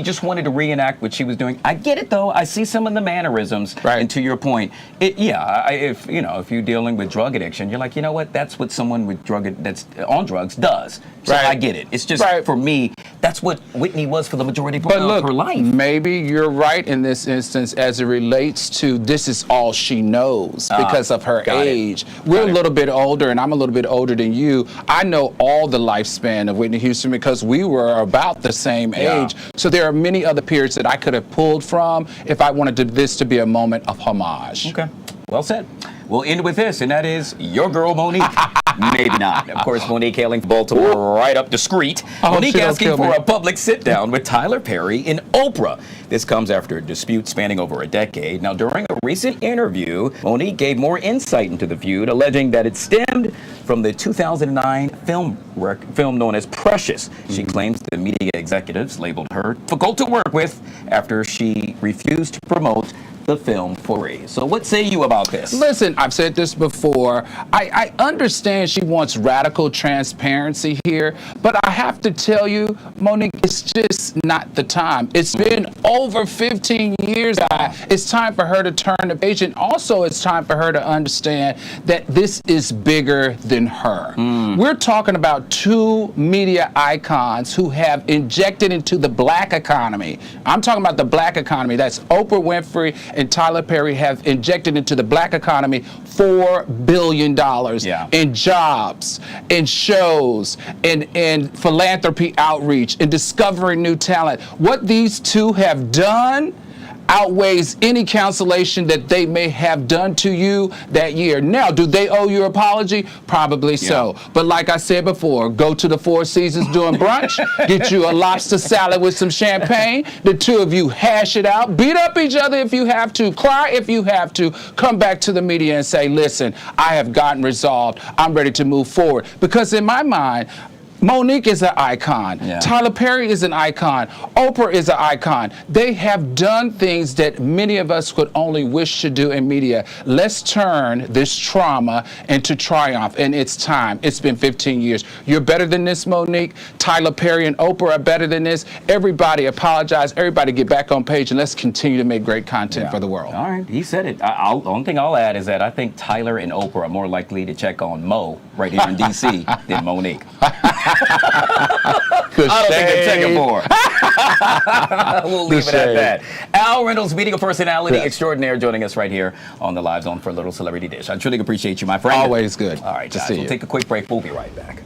just wanted to reenact what she was doing. I get it though. I see some of the mannerisms. Right. And to your point, if you're dealing with drug addiction, you're like, you know what? That's what someone with that's on drugs does. So I get it. It's just for me, that's what Whitney was for the majority of her life. Maybe you're right in this instance as it relates to this is all she knows because of her age. We're a little bit older, and I'm a little bit older than you. I know all the lifespan of Whitney Houston because we were about the same age. So there are many other periods that I could have pulled from if I wanted this to be a moment of homage. Okay, well said. We'll end with this, and that is your girl, Monique. Maybe not. Of course, Monique hailing from Baltimore, right up the street. Monique asking for a public sit-down with Tyler Perry and Oprah. This comes after a dispute spanning over a decade. Now, during a recent interview, Monique gave more insight into the feud, alleging that it stemmed from the 2009 film known as Precious. She claims the media executives labeled her difficult to work with after she refused to promote the film for free. So what say you about this? Listen, I've said this before. I understand she wants radical transparency here, but I have to tell you, Monique, it's just not the time. It's been over 15 years. It's time for her to turn the page, and also it's time for her to understand that this is bigger than her. We're talking about two media icons who have injected into the black economy. I'm talking about the black economy. That's Oprah Winfrey and Tyler Perry have injected into the black economy $4 billion in jobs, in shows, in philanthropy outreach, in discovering new talent. What these two have done outweighs any cancellation that they may have done to you that year. Now, do they owe you an apology? Probably so. But like I said before, go to the Four Seasons during brunch, get you a lobster salad with some champagne. The two of you hash it out, beat up each other if you have to, cry if you have to, come back to the media and say, listen, I have gotten resolved. I'm ready to move forward. Because in my mind, Monique is an icon. Tyler Perry is an icon. Oprah is an icon. They have done things that many of us could only wish to do in media. Let's turn this trauma into triumph, and it's time. It's been 15 years. You're better than this, Monique. Tyler Perry and Oprah are better than this. Everybody apologize. Everybody get back on page, and let's continue to make great content for the world. All right, he said it. The only thing I'll add is that I think Tyler and Oprah are more likely to check on Mo right here in D.C. than Monique. I don't think they're checking for her. We'll leave it at that. Al Reynolds, media personality extraordinaire, joining us right here on the Live Zone for a little celebrity dish. I truly appreciate you, my friend. Always good. All right, guys, we'll take a quick break. We'll be right back.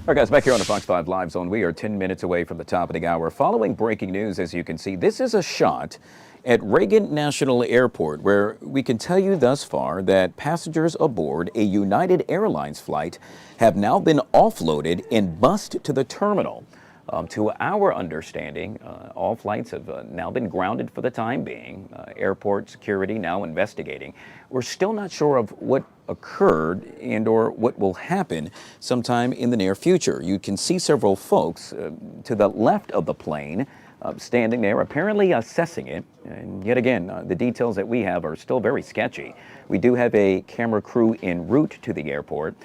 All right, guys, back here on the Fox 5 Live Zone, we are 10 minutes away from the top of the hour. Following breaking news, as you can see, this is a shot at Reagan National Airport, where we can tell you thus far that passengers aboard a United Airlines flight have now been offloaded and bused to the terminal. To our understanding, all flights have now been grounded for the time being. Airport security now investigating. We're still not sure of what occurred and or what will happen sometime in the near future. You can see several folks to the left of the plane standing there, apparently assessing it. And yet again, the details that we have are still very sketchy. We do have a camera crew en route to the airport.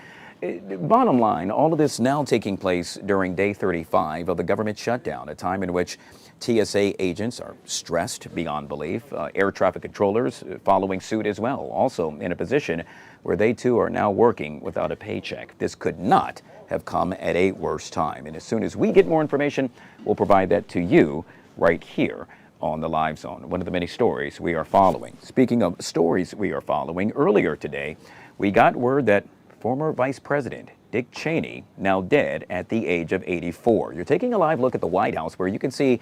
Bottom line, all of this now taking place during day 35 of the government shutdown, a time in which TSA agents are stressed beyond belief. Air traffic controllers following suit as well, also in a position where they too are now working without a paycheck. This could not have come at a worse time. And as soon as we get more information, we'll provide that to you right here on the Live Zone, one of the many stories we are following. Speaking of stories we are following, earlier today, we got word that former Vice President Dick Cheney, now dead at the age of 84. You're taking a live look at the White House where you can see,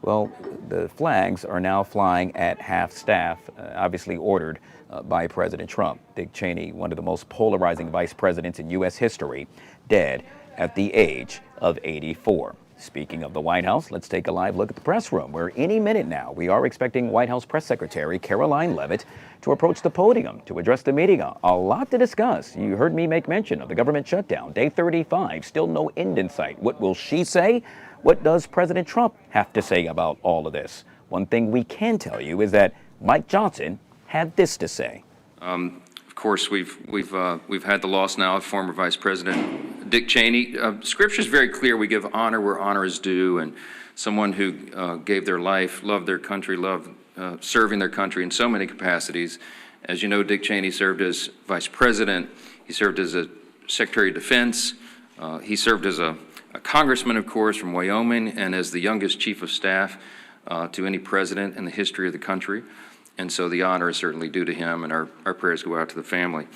well, the flags are now flying at half staff, obviously ordered by President Trump. Dick Cheney, one of the most polarizing vice presidents in U.S. history, dead at the age of 84. Speaking of the White House, let's take a live look at the press room, where any minute now we are expecting White House Press Secretary Caroline Leavitt to approach the podium to address the meeting. A lot to discuss. You heard me make mention of the government shutdown, day 35, still no end in sight. What will she say? What does President Trump have to say about all of this? One thing we can tell you is that Mike Johnson had this to say. Of course, we've had the loss now of former Vice President Dick Cheney. Scripture is very clear. We give honor where honor is due, and someone who gave their life, loved their country, loved serving their country in so many capacities. As you know, Dick Cheney served as Vice President. He served as a Secretary of Defense. He served as a congressman, of course, from Wyoming, and as the youngest Chief of Staff to any president in the history of the country. And so the honor is certainly due to him, and our prayers go out to the family.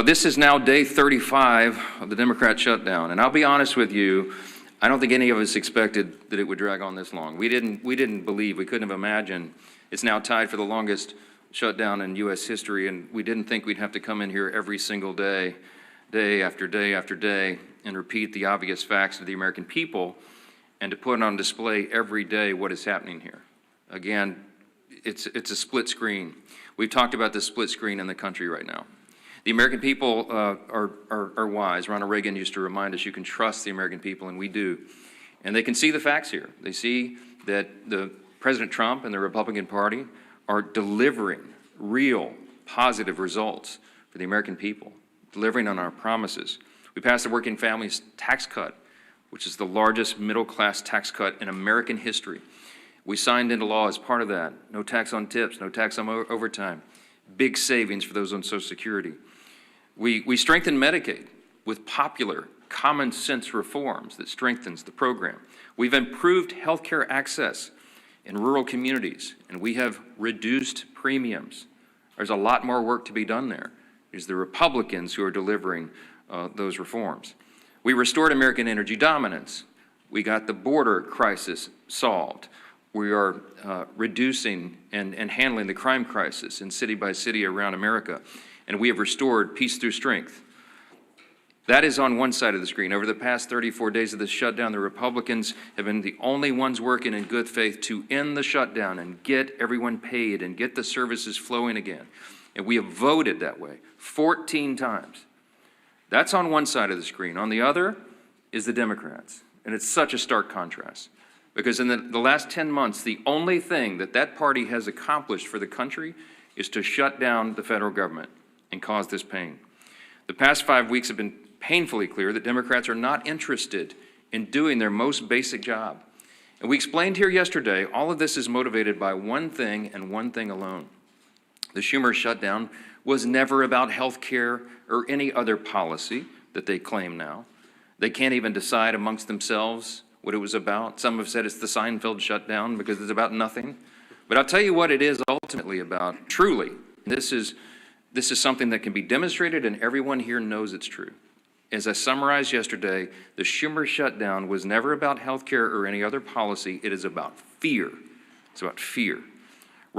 This is now day 35 of the Democrat shutdown, and I'll be honest with you, I don't think any of us expected that it would drag on this long. We didn't believe, we couldn't have imagined. It's now tied for the longest shutdown in U.S. history, and we didn't think we'd have to come in here every single day, day after day after day, and repeat the obvious facts to the American people, and to put on display every day what is happening here. Again, it's a split screen. We've talked about this split screen in the country right now. The American people are wise. Ronald Reagan used to remind us you can trust the American people, and we do. And they can see the facts here. They see that President Trump and the Republican Party are delivering real positive results for the American people, delivering on our promises. We passed the Working Families Tax Cut, which is the largest middle-class tax cut in American history. We signed into law as part of that. No tax on tips, no tax on overtime. Big savings for those on Social Security. We strengthened Medicaid with popular, common sense reforms that strengthens the program. We've improved healthcare access in rural communities, and we have reduced premiums. There's a lot more work to be done there. It's the Republicans who are delivering those reforms. We restored American energy dominance. We got the border crisis solved. We are reducing and handling the crime crisis in city by city around America. And we have restored peace through strength. That is on one side of the screen. Over the past 34 days of this shutdown, the Republicans have been the only ones working in good faith to end the shutdown and get everyone paid and get the services flowing again. And we have voted that way 14 times. That's on one side of the screen. On the other is the Democrats. And it's such a stark contrast. Because in the last 10 months, the only thing that party has accomplished for the country is to shut down the federal government and cause this pain. The past 5 weeks have been painfully clear that Democrats are not interested in doing their most basic job. And we explained here yesterday, all of this is motivated by one thing and one thing alone. The Schumer shutdown was never about health care or any other policy that they claim now. They can't even decide amongst themselves what it was about. Some have said it's the Seinfeld shutdown because it's about nothing. But I'll tell you what it is ultimately about, truly. This is something that can be demonstrated, and everyone here knows it's true. As I summarized yesterday, the Schumer shutdown was never about health care or any other policy. It is about fear. It's about fear.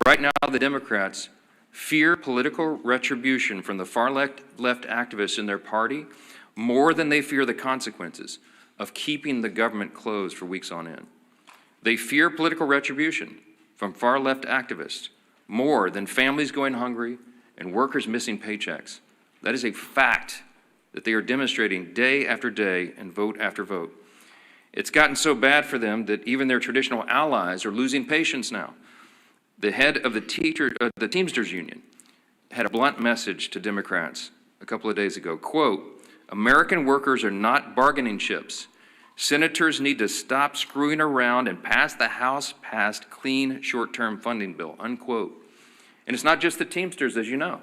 Right now, the Democrats fear political retribution from the far-left activists in their party more than they fear the consequences of keeping the government closed for weeks on end. They fear political retribution from far-left activists more than families going hungry and workers missing paychecks. That is a fact that they are demonstrating day after day and vote after vote. It's gotten so bad for them that even their traditional allies are losing patience now. The head of the Teamsters Union had a blunt message to Democrats a couple of days ago. Quote, "American workers are not bargaining chips. Senators need to stop screwing around and pass the House-passed clean short-term funding bill," unquote. And it's not just the Teamsters, as you know.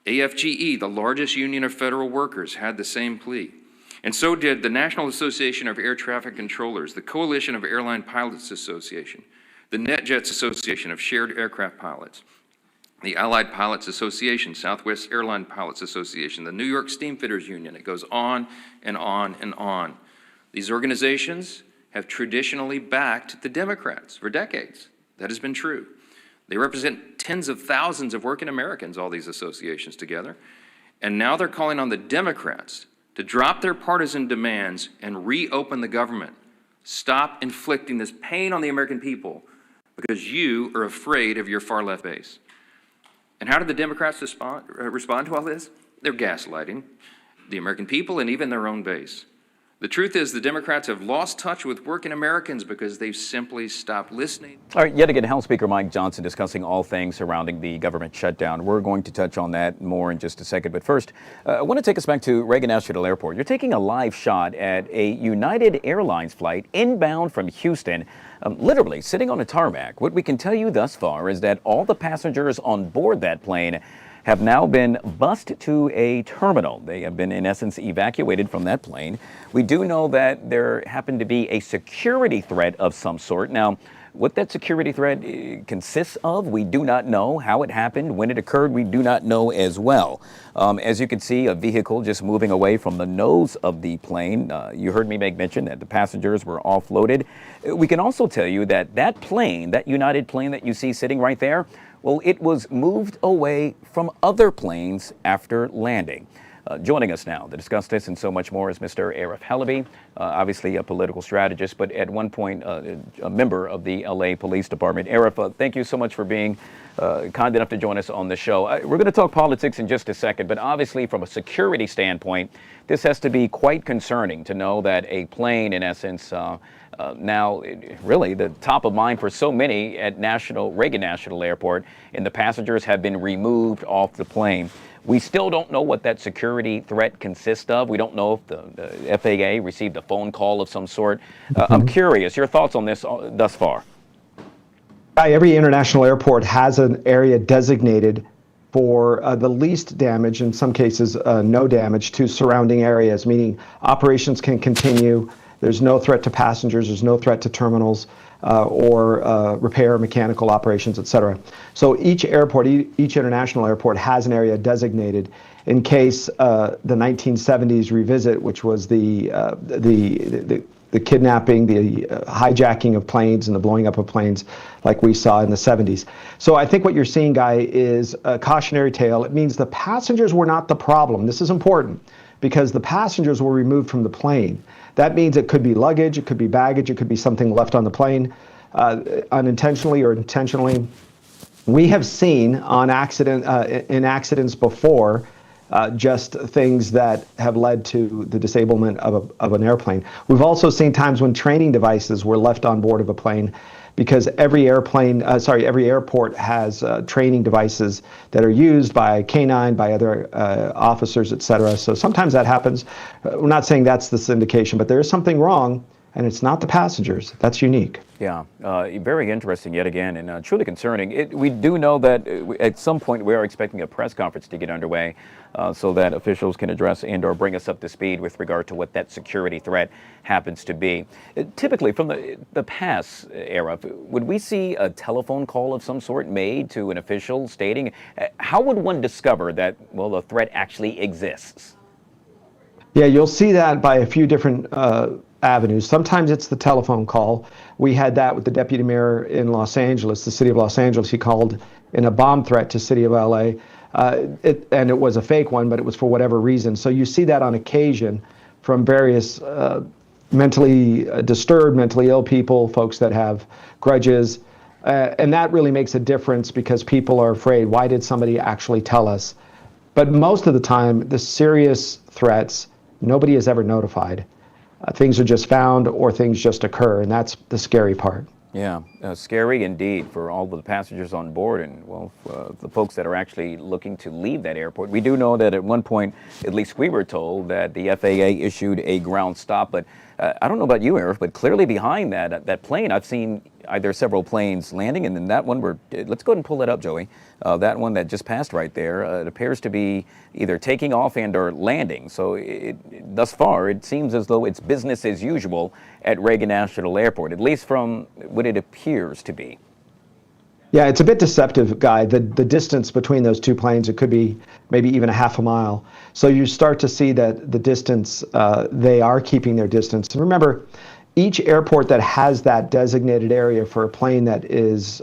AFGE, the largest union of federal workers, had the same plea. And so did the National Association of Air Traffic Controllers, the Coalition of Airline Pilots Association, the NetJets Association of Shared Aircraft Pilots, the Allied Pilots Association, Southwest Airline Pilots Association, the New York Steamfitters Union. It goes on and on and on. These organizations have traditionally backed the Democrats for decades. That has been true. They represent tens of thousands of working Americans, all these associations together. And now they're calling on the Democrats to drop their partisan demands and reopen the government. Stop inflicting this pain on the American people because you are afraid of your far left base. And how did the Democrats respond to all this? They're gaslighting the American people and even their own base. The truth is the Democrats have lost touch with working Americans because they've simply stopped listening. All right, yet again, House Speaker Mike Johnson discussing all things surrounding the government shutdown. We're going to touch on that more in just a second. But first, I want to take us back to Reagan National Airport. You're taking a live shot at a United Airlines flight inbound from Houston, literally sitting on a tarmac. What we can tell you thus far is that all the passengers on board that plane have now been bused to a terminal. They have been, in essence, evacuated from that plane. We do know that there happened to be a security threat of some sort. Now, what that security threat consists of, we do not know. How it happened, when it occurred, we do not know as well. As you can see, a vehicle just moving away from the nose of the plane. You heard me make mention that the passengers were offloaded. We can also tell you that that plane, that United plane that you see sitting right there, well, it was moved away from other planes after landing. Joining us now to discuss this and so much more is Mr. Arif Halaby, obviously a political strategist, but at one point a member of the LA Police Department. Arif, thank you so much for being kind enough to join us on the show. We're going to talk politics in just a second, but obviously from a security standpoint, this has to be quite concerning to know that a plane, in essence, now really the top of mind for so many at Reagan National Airport, and the passengers have been removed off the plane. We still don't know what that security threat consists of. We don't know if the FAA received a phone call of some sort. I'm curious, your thoughts on this thus far? Every international airport has an area designated for the least damage, in some cases no damage, to surrounding areas, meaning operations can continue. There's no threat to passengers, there's no threat to terminals or repair, mechanical operations, et cetera. So each airport, each international airport has an area designated in case the 1970s revisit, which was the kidnapping, the hijacking of planes and the blowing up of planes like we saw in the 70s. So I think what you're seeing, Guy, is a cautionary tale. It means the passengers were not the problem. This is important because the passengers were removed from the plane. That means it could be luggage, it could be baggage, it could be something left on the plane unintentionally or intentionally. We have seen on in accidents before just things that have led to the disablement of an airplane. We've also seen times when training devices were left on board of a plane because every airport has training devices that are used by K-9, by other officers, et cetera. So sometimes that happens. We're not saying that's the syndication, but there is something wrong, and it's not the passengers. That's unique. Yeah, very interesting yet again, and truly concerning. We do know that at some point we are expecting a press conference to get underway so that officials can address and or bring us up to speed with regard to what that security threat happens to be. Typically, from the past era, would we see a telephone call of some sort made to an official stating, how would one discover that, well, the threat actually exists? Yeah, you'll see that by a few different avenues. Sometimes it's the telephone call. We had that with the deputy mayor in Los Angeles, the city of Los Angeles. He called in a bomb threat to city of LA. And it was a fake one, but it was for whatever reason. So you see that on occasion from various mentally disturbed, mentally ill people, folks that have grudges. And that really makes a difference because people are afraid, why did somebody actually tell us? But most of the time, the serious threats, nobody is ever notified. Things are just found or things just occur, and that's the scary part. Yeah, scary indeed for all the passengers on board and, well, the folks that are actually looking to leave that airport. We do know that at one point, at least we were told, that the FAA issued a ground stop. But I don't know about you, Arif, but clearly behind that plane, I've seen either several planes landing, and then that one, let's go ahead and pull it up, Joey. That one that just passed right there, it appears to be either taking off and or landing. So thus far, it seems as though it's business as usual at Reagan National Airport, at least from what it appears to be. Yeah, it's a bit deceptive, Guy. The distance between those two planes, it could be maybe even a half a mile. So you start to see that the distance, they are keeping their distance. And remember, each airport that has that designated area for a plane that is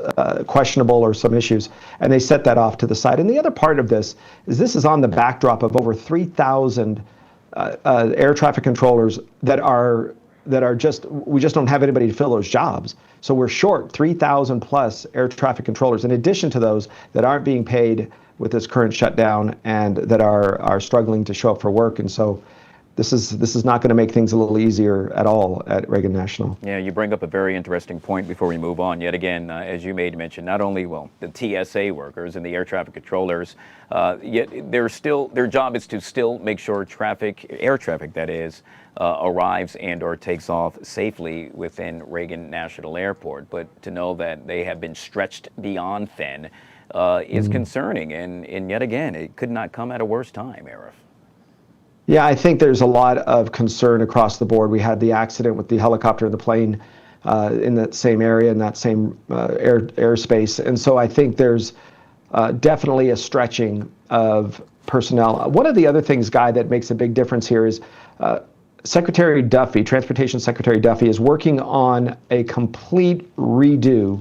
questionable or some issues, and they set that off to the side. And the other part of this is on the backdrop of over 3,000 air traffic controllers that are we just don't have anybody to fill those jobs. So we're short 3,000 plus air traffic controllers, in addition to those that aren't being paid with this current shutdown and that are struggling to show up for work. And so this is not going to make things a little easier at all at Reagan National. Yeah, you bring up a very interesting point before we move on. Yet again, as you made mention, not only the TSA workers and the air traffic controllers, yet their job is to still make sure air traffic that is, arrives and or takes off safely within Reagan National Airport. But to know that they have been stretched beyond thin is concerning. And yet again, it could not come at a worse time, Arif. Yeah, I think there's a lot of concern across the board. We had the accident with the helicopter and the plane in that same area, in that same airspace. And so I think there's definitely a stretching of personnel. One of the other things, Guy, that makes a big difference here is Secretary Duffy, Transportation Secretary Duffy, is working on a complete redo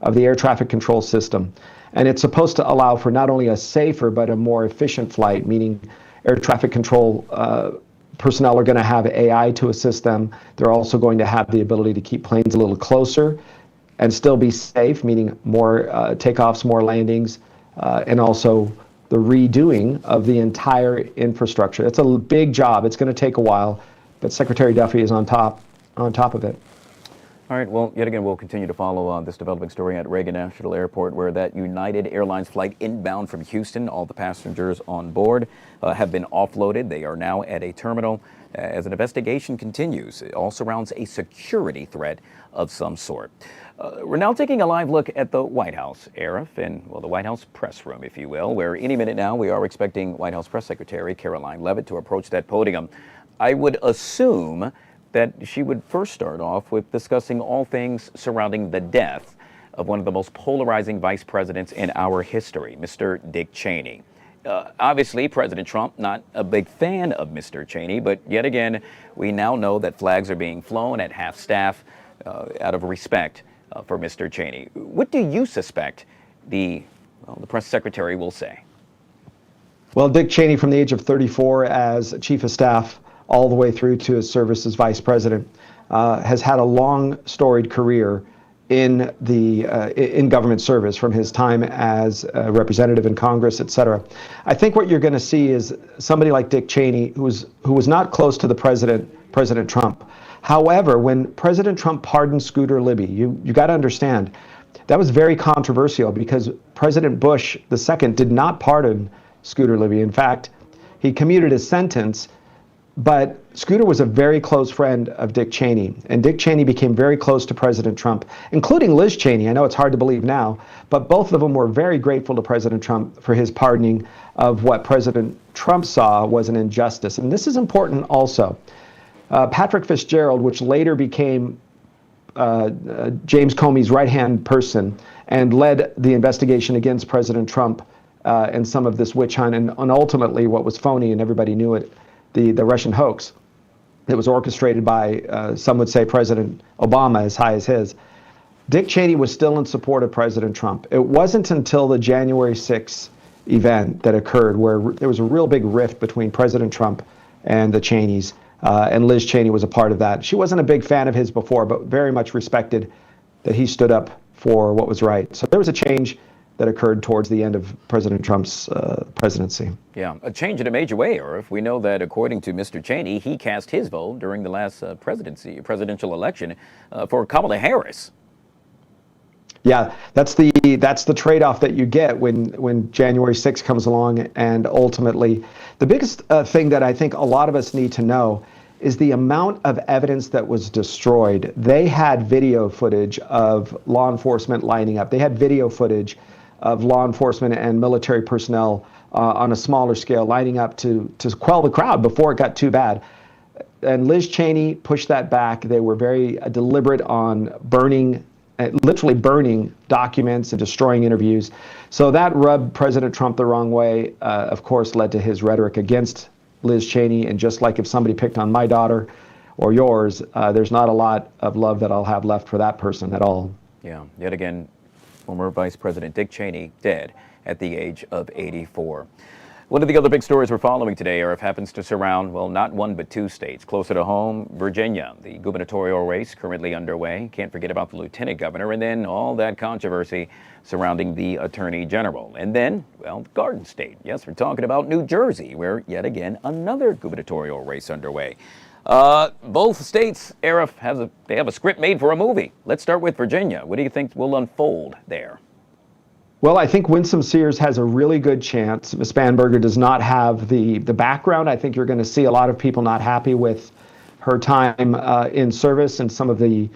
of the air traffic control system. And it's supposed to allow for not only a safer but a more efficient flight, meaning air traffic control personnel are going to have AI to assist them. They're also going to have the ability to keep planes a little closer and still be safe, meaning more takeoffs, more landings, and also the redoing of the entire infrastructure. It's a big job. It's going to take a while, but Secretary Duffy is on top of it. All right, well, yet again, we'll continue to follow this developing story at Reagan National Airport, where that United Airlines flight inbound from Houston, all the passengers on board have been offloaded. They are now at a terminal as an investigation continues. It all surrounds a security threat of some sort. We're now taking a live look at the White House, Arif, and, well, the White House press room, if you will, where any minute now we are expecting White House Press Secretary Caroline Leavitt to approach that podium. I would assume that she would first start off with discussing all things surrounding the death of one of the most polarizing vice presidents in our history, Mr. Dick Cheney. Obviously, President Trump, not a big fan of Mr. Cheney, but yet again, we now know that flags are being flown at half-staff out of respect for Mr. Cheney. What do you suspect the press secretary will say? Well, Dick Cheney, from the age of 34 as chief of staff all the way through to his service as vice president, has had a long, storied career in government service, from his time as a representative in Congress, et cetera. I think what you're going to see is somebody like Dick Cheney, who was not close to the President Trump. However, when President Trump pardoned Scooter Libby, you got to understand, that was very controversial because President Bush II did not pardon Scooter Libby. In fact, he commuted his sentence. But Scooter was a very close friend of Dick Cheney, and Dick Cheney became very close to President Trump, including Liz Cheney. I know it's hard to believe now, but both of them were very grateful to President Trump for his pardoning of what President Trump saw was an injustice. And this is important also. Patrick Fitzgerald, which later became James Comey's right-hand person and led the investigation against President Trump and some of this witch hunt, and ultimately what was phony, and everybody knew it, the Russian hoax that was orchestrated by, some would say, President Obama, as high as his. Dick Cheney was still in support of President Trump. It wasn't until the January 6th event that occurred where there was a real big rift between President Trump and the Cheneys, and Liz Cheney was a part of that. She wasn't a big fan of his before, but very much respected that he stood up for what was right. So there was a change that occurred towards the end of President Trump's presidency. Yeah, a change in a major way, or if we know that according to Mr. Cheney, he cast his vote during the last presidential election for Kamala Harris. Yeah, that's the trade-off that you get when January 6th comes along, and ultimately, the biggest thing that I think a lot of us need to know is the amount of evidence that was destroyed. They had video footage of law enforcement lining up. They had video footage of law enforcement and military personnel on a smaller scale lining up to quell the crowd before it got too bad. And Liz Cheney pushed that back. They were very deliberate on burning, literally burning documents and destroying interviews. So that rubbed President Trump the wrong way, of course, led to his rhetoric against Liz Cheney. And just like if somebody picked on my daughter or yours, there's not a lot of love that I'll have left for that person at all. Yeah, yet again, former Vice President Dick Cheney dead at the age of 84. One of the other big stories we're following today, Arif, happens to surround, well, not one but two states. Closer to home, Virginia, the gubernatorial race currently underway. Can't forget about the lieutenant governor, and then all that controversy surrounding the attorney general. And then, well, the Garden State. Yes, we're talking about New Jersey, where yet again another gubernatorial race underway. Both states, Arif, have a script made for a movie. Let's start with Virginia. What do you think will unfold there? Well, I think Winsome Sears has a really good chance. Ms. Spanberger does not have the background. I think you're going to see a lot of people not happy with her time in service and some of the,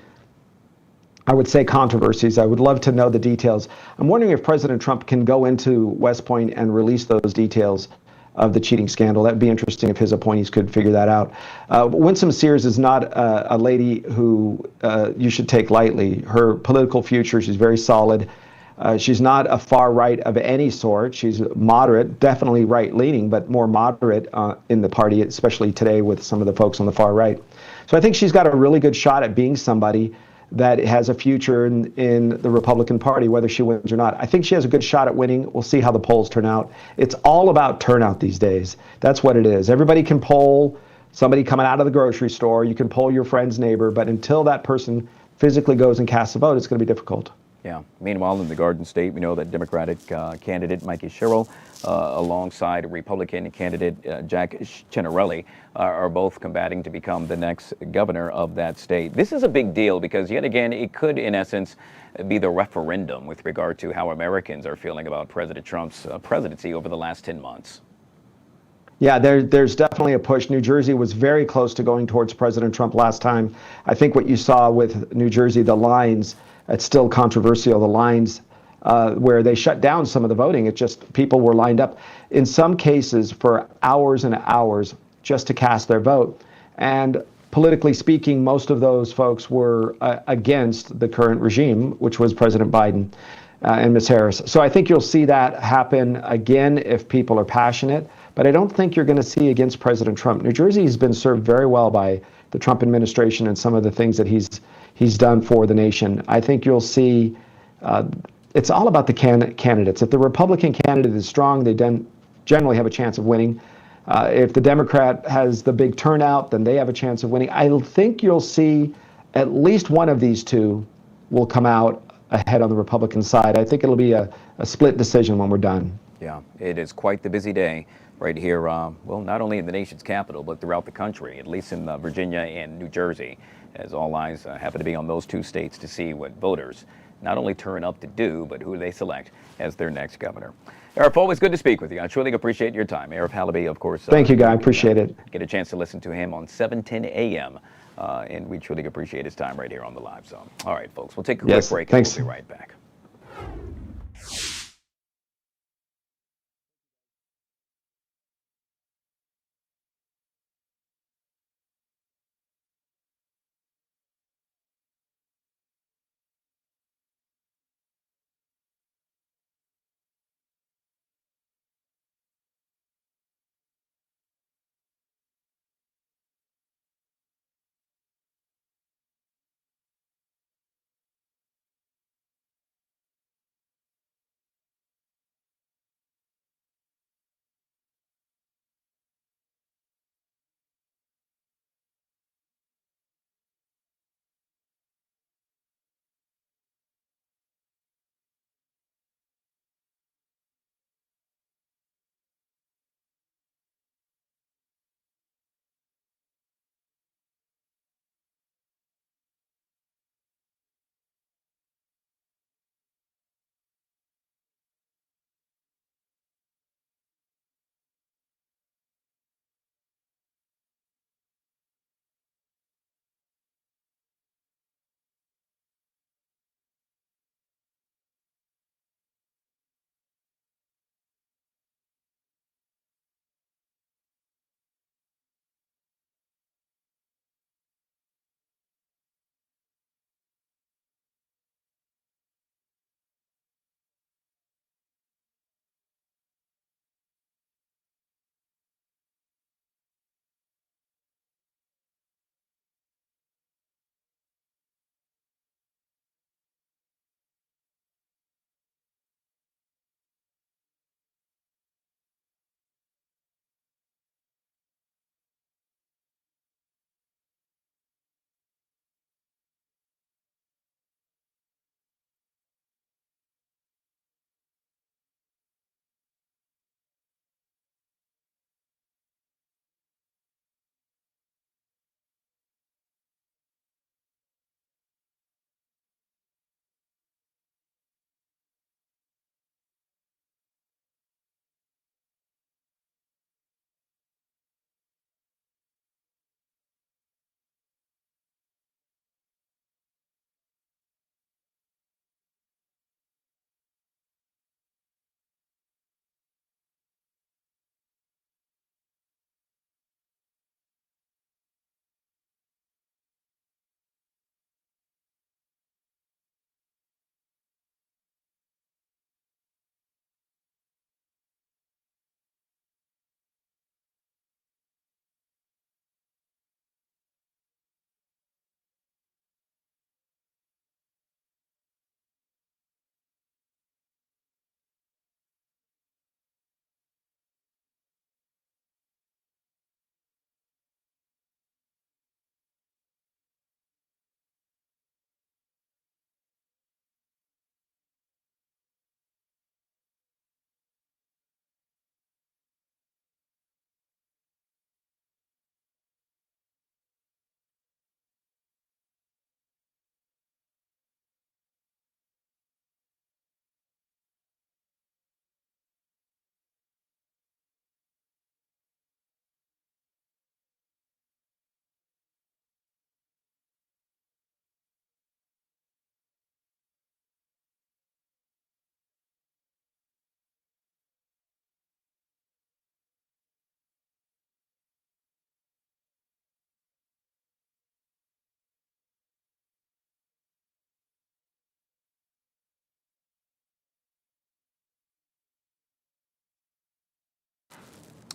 I would say, controversies. I would love to know the details. I'm wondering if President Trump can go into West Point and release those details of the cheating scandal. That'd be interesting if his appointees could figure that out. Winsome Sears is not a lady who you should take lightly. Her political future, she's very solid. She's not a far right of any sort. She's moderate, definitely right-leaning, but more moderate in the party, especially today with some of the folks on the far right. So I think she's got a really good shot at being somebody that has a future in the Republican Party, whether she wins or not. I think she has a good shot at winning. We'll see how the polls turn out. It's all about turnout these days. That's what it is. Everybody can poll somebody coming out of the grocery store. You can poll your friend's neighbor, but until that person physically goes and casts a vote, it's going to be difficult. Yeah. Meanwhile, in the Garden State, we know that Democratic candidate Mikey Sherrill, alongside Republican candidate Jack Ciancarelli, are both combating to become the next governor of that state. This is a big deal because, yet again, it could, in essence, be the referendum with regard to how Americans are feeling about President Trump's presidency over the last 10 months. Yeah, there's definitely a push. New Jersey was very close to going towards President Trump last time. I think what you saw with New Jersey, the lines, it's still controversial, the lines where they shut down some of the voting. It just, people were lined up in some cases for hours and hours just to cast their vote. And politically speaking, most of those folks were against the current regime, which was President Biden and Ms. Harris. So I think you'll see that happen again if people are passionate. But I don't think you're going to see against President Trump. New Jersey has been served very well by the Trump administration and some of the things that he's done for the nation. I think you'll see it's all about the candidates. If the Republican candidate is strong, they generally have a chance of winning. If the Democrat has the big turnout, then they have a chance of winning. I think you'll see at least one of these two will come out ahead on the Republican side. I think it'll be a split decision when we're done. Yeah, it is quite the busy day right here, well, not only in the nation's capital, but throughout the country, at least in Virginia and New Jersey, as all eyes happen to be on those two states to see what voters not only turn up to do, but who they select as their next governor. Arif, always good to speak with you. I truly appreciate your time. Arif Halaby, of course. Thank you, Guy. I appreciate it. Get a chance to listen to him on 7:10 a.m., and we truly appreciate his time right here on the Live Zone. All right, folks, we'll take a quick break and we'll be right back.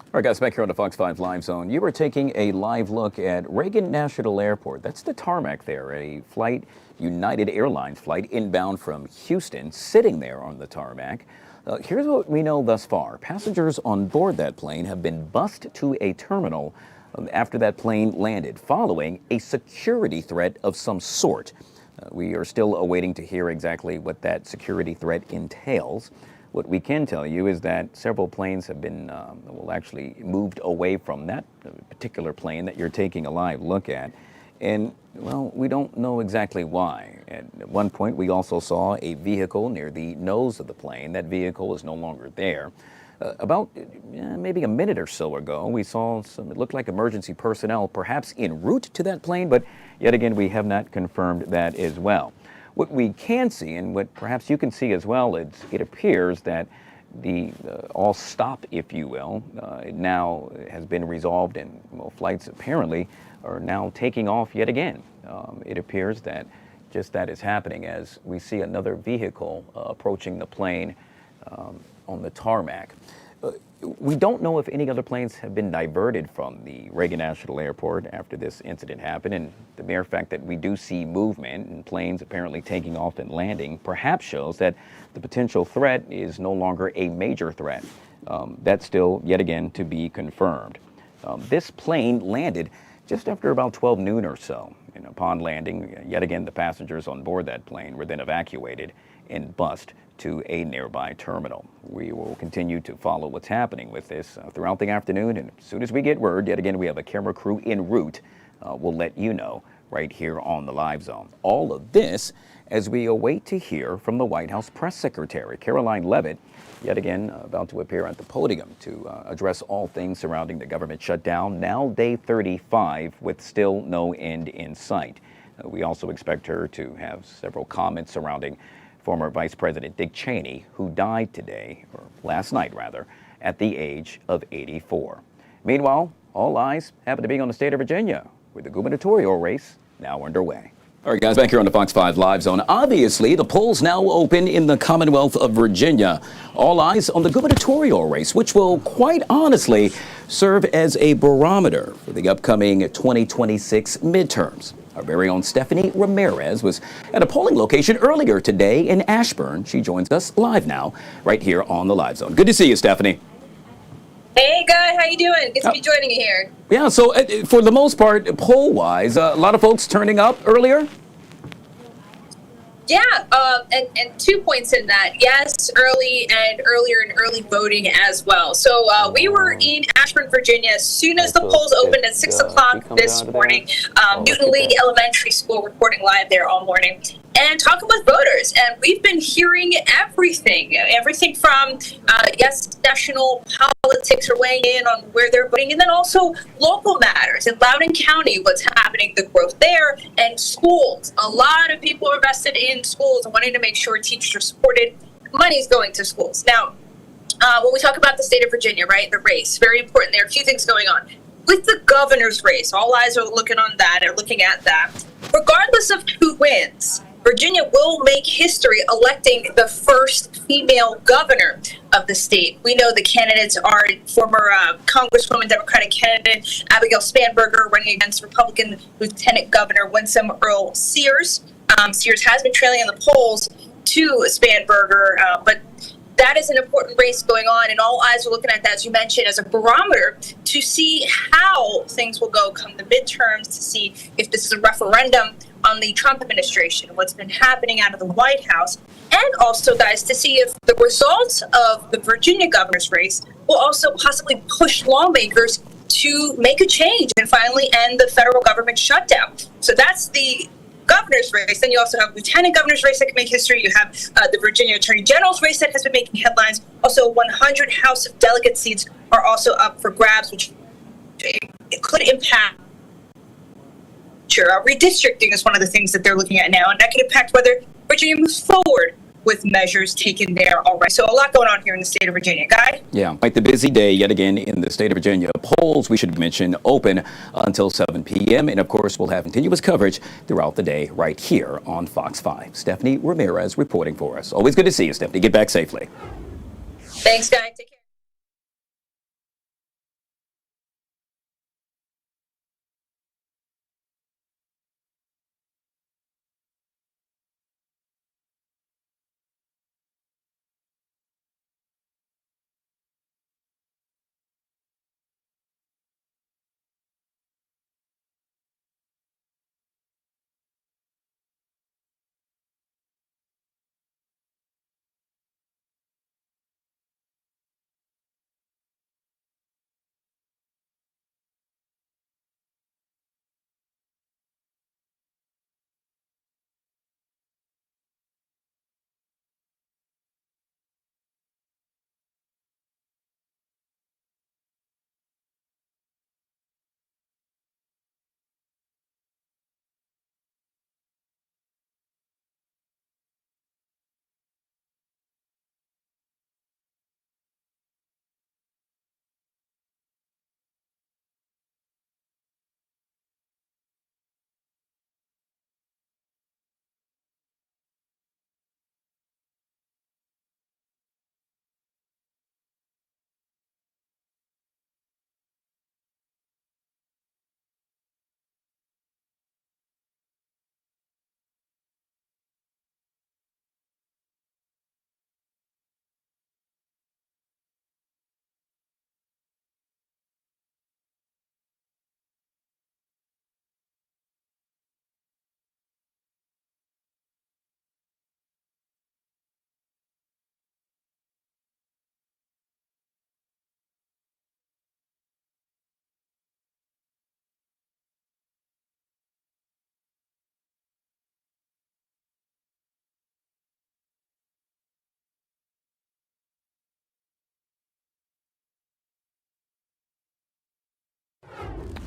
All right, guys, back here on the Fox 5 Live Zone. You were taking a live look at Reagan National Airport. That's the tarmac there, a flight, United Airlines flight inbound from Houston, sitting there on the tarmac. Here's what we know thus far. Passengers on board that plane have been bused to a terminal after that plane landed, following a security threat of some sort. We are still awaiting to hear exactly what that security threat entails. What we can tell you is that several planes have been, actually moved away from that particular plane that you're taking a live look at. And, well, we don't know exactly why. At one point, we also saw a vehicle near the nose of the plane. That vehicle is no longer there. About maybe a minute or so ago, we saw some, it looked like emergency personnel, perhaps en route to that plane, but yet again, we have not confirmed that as well. What we can see, and what perhaps you can see as well, is it appears that the all stop, if you will, now has been resolved, and flights apparently are now taking off yet again. It appears that just that is happening as we see another vehicle approaching the plane on the tarmac. We don't know if any other planes have been diverted from the Reagan National Airport after this incident happened, and the mere fact that we do see movement and planes apparently taking off and landing perhaps shows that the potential threat is no longer a major threat. That's still, yet again, to be confirmed. This plane landed just after about 12 noon or so, and upon landing, yet again, the passengers on board that plane were then evacuated and bused to a nearby terminal. We will continue to follow what's happening with this throughout the afternoon, and as soon as we get word, yet again, we have a camera crew en route, we'll let you know right here on the Live Zone. All of this as we await to hear from the White House Press Secretary, Caroline Leavitt, yet again about to appear at the podium to address all things surrounding the government shutdown, now day 35 with still no end in sight. We also expect her to have several comments surrounding former Vice President Dick Cheney, who died today, or last night rather, at the age of 84. Meanwhile, all eyes happen to be on the state of Virginia, with the gubernatorial race now underway. All right, guys, back here on the Fox 5 Live Zone. Obviously, the polls now open in the Commonwealth of Virginia. All eyes on the gubernatorial race, which will quite honestly serve as a barometer for the upcoming 2026 midterms. Our very own Stephanie Ramirez was at a polling location earlier today in Ashburn. She joins us live now, right here on the Live Zone. Good to see you, Stephanie. Hey, Guy, how you doing? Good to be joining you here. Yeah, so for the most part, poll-wise, a lot of folks turning up earlier? Yeah, and 2 points in that. Yes, early and early voting as well. So we were in Ashburn, Virginia, as soon as the polls opened at 6 o'clock this morning. Newton Lee Elementary School reporting live there all morning and talking with voters. And we've been hearing everything from, yes, national politics are weighing in on where they're voting, and then also local matters in Loudoun County, what's happening, the growth there, and schools. A lot of people are invested in schools and wanting to make sure teachers are supported. Money's going to schools. Now, when we talk about the state of Virginia, right, the race, very important. There are a few things going on. With the governor's race, all eyes are looking at that. Regardless of who wins, Virginia will make history electing the first female governor of the state. We know the candidates are former Congresswoman, Democratic candidate Abigail Spanberger, running against Republican Lieutenant Governor Winsome Earl Sears. Sears has been trailing in the polls to Spanberger, but that is an important race going on, and all eyes are looking at that, as you mentioned, as a barometer to see how things will go come the midterms, to see if this is a referendum on the Trump administration, what's been happening out of the White House, and also, guys, to see if the results of the Virginia governor's race will also possibly push lawmakers to make a change and finally end the federal government shutdown. So that's the governor's race. Then you also have lieutenant governor's race that can make history. You have the Virginia Attorney General's race that has been making headlines. Also, 100 House of Delegate seats are also up for grabs, which it could impact. Redistricting is one of the things that they're looking at now, and that could impact whether Virginia moves forward with measures taken there already. So a lot going on here in the state of Virginia. Guy? Yeah, quite the busy day yet again in the state of Virginia. Polls, we should mention, open until 7 p.m. And of course, we'll have continuous coverage throughout the day right here on Fox 5. Stephanie Ramirez reporting for us. Always good to see you, Stephanie. Get back safely. Thanks, Guy. Take care.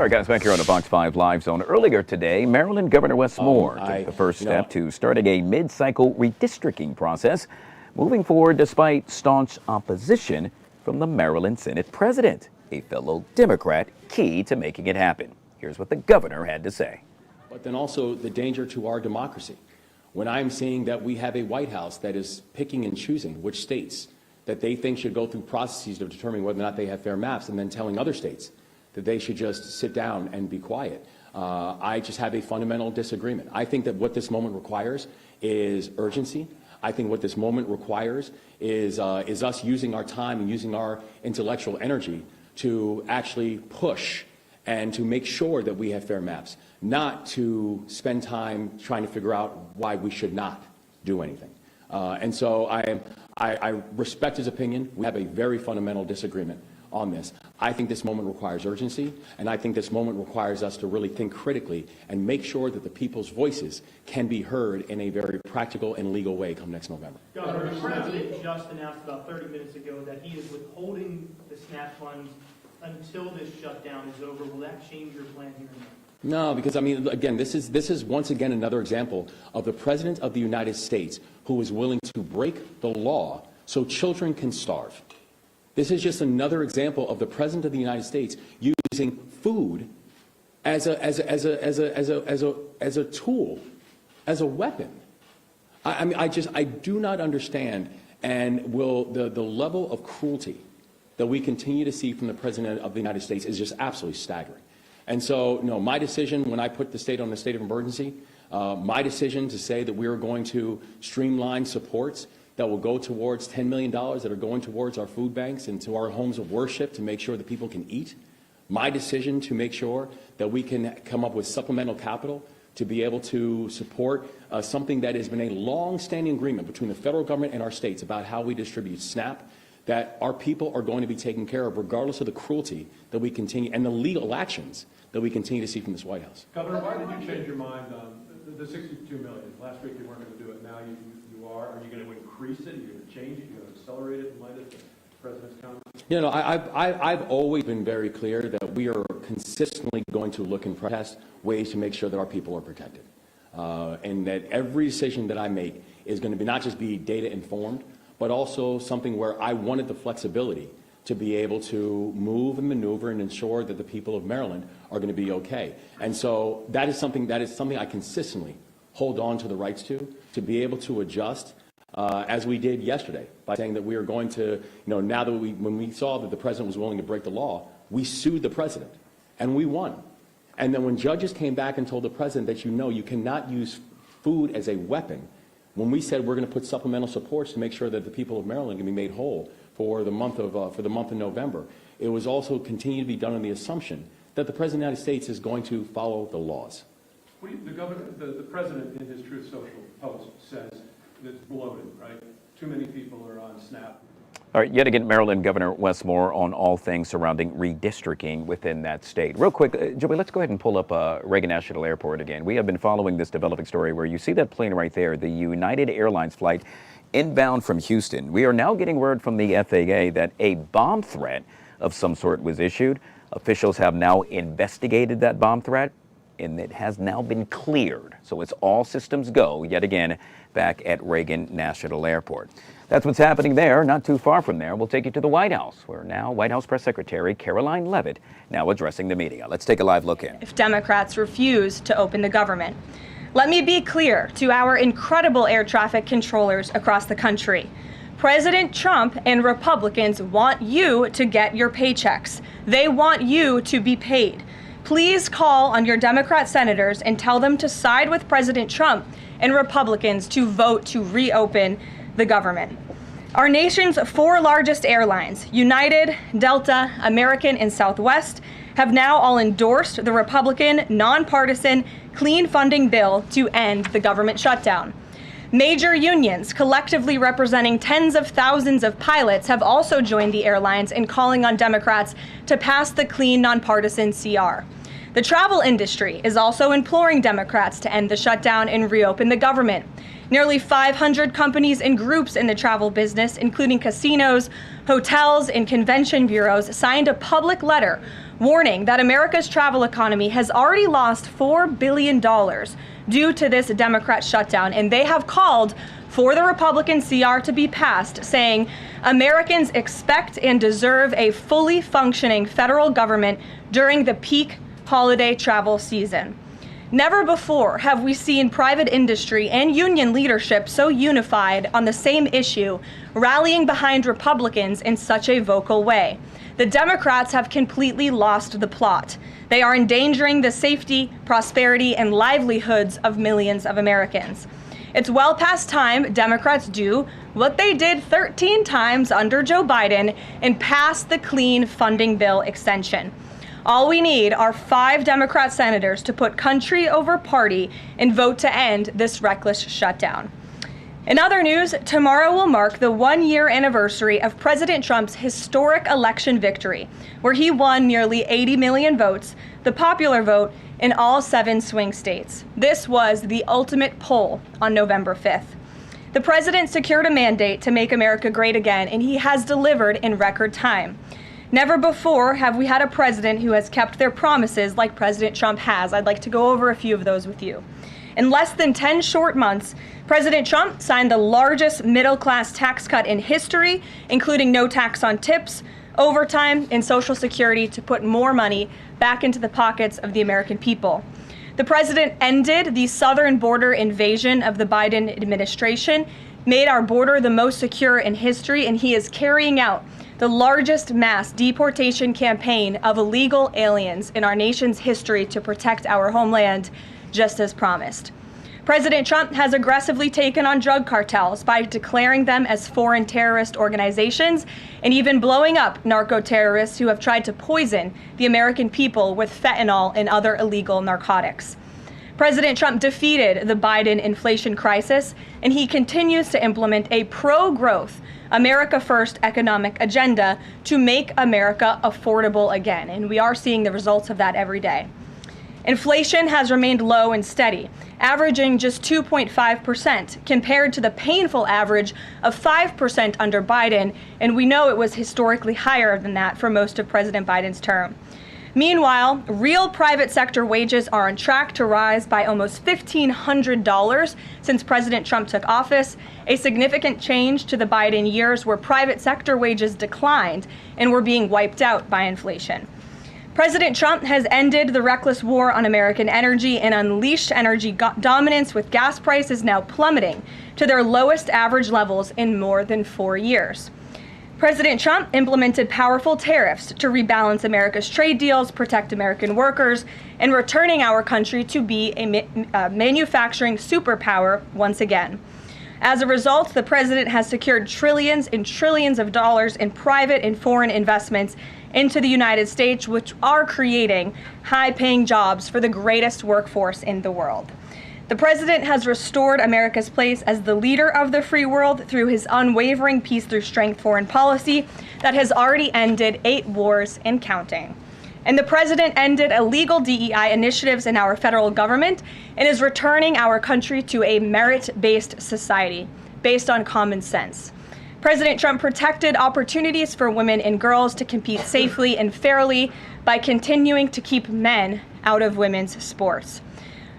All right, guys, back here on the Fox 5 Live Zone. Earlier today, Maryland Governor Wes Moore took the first step to starting a mid-cycle redistricting process, moving forward despite staunch opposition from the Maryland Senate president, a fellow Democrat key to making it happen. Here's what the governor had to say. But then also the danger to our democracy. When I'm seeing that we have a White House that is picking and choosing which states that they think should go through processes of determining whether or not they have fair maps, and then telling other states that they should just sit down and be quiet. I just have a fundamental disagreement. I think that what this moment requires is urgency. I think what this moment requires is us using our time and using our intellectual energy to actually push and to make sure that we have fair maps, not to spend time trying to figure out why we should not do anything. And so I respect his opinion. We have a very fundamental disagreement on this. I think this moment requires urgency, and I think this moment requires us to really think critically and make sure that the people's voices can be heard in a very practical and legal way come next November. Governor, the president just announced about 30 minutes ago that he is withholding the SNAP funds until this shutdown is over. Will that change your plan here now? No, because I mean, again, this is once again another example of the President of the United States who is willing to break the law so children can starve. This is just another example of the President of the United States using food as a tool, as a weapon. I mean, I do not understand, and will the level of cruelty that we continue to see from the President of the United States is just absolutely staggering. And so, no, my decision when I put the state on a state of emergency, my decision to say that we are going to streamline supports that will go towards $10 million that are going towards our food banks and to our homes of worship to make sure that people can eat. My decision to make sure that we can come up with supplemental capital to be able to support something that has been a long-standing agreement between the federal government and our states about how we distribute SNAP, that our people are going to be taken care of regardless of the cruelty that we continue and the legal actions that we continue to see from this White House. Governor, why did you change your mind on the $62 million? Last week you weren't going to do it. Now you are. Are you going to increase it? Are you going to change it? Are you going to accelerate it in light of the President's comments? You know, I've always been very clear that we are consistently going to look and test ways to make sure that our people are protected. And that every decision that I make is going to be not just be data informed, but also something where I wanted the flexibility to be able to move and maneuver and ensure that the people of Maryland are going to be okay. And so that is something I consistently hold on to the rights to be able to adjust as we did yesterday by saying that we are going to, now that when we saw that the president was willing to break the law, we sued the president and we won. And then when judges came back and told the president that you cannot use food as a weapon, when we said we're going to put supplemental supports to make sure that the people of Maryland can be made whole for the month of November, it was also continued to be done on the assumption that the President of the United States is going to follow the laws. The president in his Truth Social post says that it's bloated, right? Too many people are on SNAP. All right, yet again, Maryland Governor Wes Moore on all things surrounding redistricting within that state. Real quick, Joey, let's go ahead and pull up Reagan National Airport again. We have been following this developing story where you see that plane right there, the United Airlines flight inbound from Houston. We are now getting word from the FAA that a bomb threat of some sort was issued. Officials have now investigated that bomb threat, and it has now been cleared. So it's all systems go, yet again, back at Reagan National Airport. That's what's happening there. Not too far from there, we'll take you to the White House, where now White House Press Secretary Caroline Leavitt now addressing the media. Let's take a live look in. If Democrats refuse to open the government. Let me be clear to our incredible air traffic controllers across the country. President Trump and Republicans want you to get your paychecks. They want you to be paid. Please call on your Democrat senators and tell them to side with President Trump and Republicans to vote to reopen the government. Our nation's 4 largest airlines, United, Delta, American, and Southwest, have now all endorsed the Republican, nonpartisan, clean funding bill to end the government shutdown. Major unions, collectively representing tens of thousands of pilots, have also joined the airlines in calling on Democrats to pass the clean, nonpartisan CR. The travel industry is also imploring Democrats to end the shutdown and reopen the government. Nearly 500 companies and groups in the travel business, including casinos, hotels, and convention bureaus, signed a public letter warning that America's travel economy has already lost $4 billion due to this Democrat shutdown, and they have called for the Republican CR to be passed, saying Americans expect and deserve a fully functioning federal government during the peak holiday travel season. Never before have we seen private industry and union leadership so unified on the same issue, rallying behind Republicans in such a vocal way. The Democrats have completely lost the plot. They are endangering the safety, prosperity, and livelihoods of millions of Americans. It's well past time Democrats do what they did 13 times under Joe Biden and pass the clean funding bill extension. All we need are 5 Democrat senators to put country over party and vote to end this reckless shutdown. In other news, tomorrow will mark the 1-year anniversary of President Trump's historic election victory, where he won nearly 80 million votes, the popular vote, in all 7 swing states. This was the ultimate poll on November 5th. The president secured a mandate to make America great again, and he has delivered in record time. Never before have we had a president who has kept their promises like President Trump has. I'd like to go over a few of those with you. In less than 10 short months, President Trump signed the largest middle-class tax cut in history, including no tax on tips, overtime, and Social Security to put more money back into the pockets of the American people. The president ended the southern border invasion of the Biden administration, made our border the most secure in history, and he is carrying out the largest mass deportation campaign of illegal aliens in our nation's history to protect our homeland, just as promised. President Trump has aggressively taken on drug cartels by declaring them as foreign terrorist organizations and even blowing up narco-terrorists who have tried to poison the American people with fentanyl and other illegal narcotics. President Trump defeated the Biden inflation crisis, and he continues to implement a pro-growth, America First economic agenda to make America affordable again, and we are seeing the results of that every day. Inflation has remained low and steady, averaging just 2.5% compared to the painful average of 5% under Biden, and we know it was historically higher than that for most of President Biden's term. Meanwhile, real private sector wages are on track to rise by almost $1,500 since President Trump took office, a significant change to the Biden years where private sector wages declined and were being wiped out by inflation. President Trump has ended the reckless war on American energy and unleashed energy dominance, with gas prices now plummeting to their lowest average levels in more than 4 years. President Trump implemented powerful tariffs to rebalance America's trade deals, protect American workers, and returning our country to be a manufacturing superpower once again. As a result, the president has secured trillions and trillions of dollars in private and foreign investments into the United States, which are creating high-paying jobs for the greatest workforce in the world. The president has restored America's place as the leader of the free world through his unwavering peace through strength foreign policy that has already ended 8 wars and counting. And the president ended illegal DEI initiatives in our federal government and is returning our country to a merit-based society based on common sense. President Trump protected opportunities for women and girls to compete safely and fairly by continuing to keep men out of women's sports.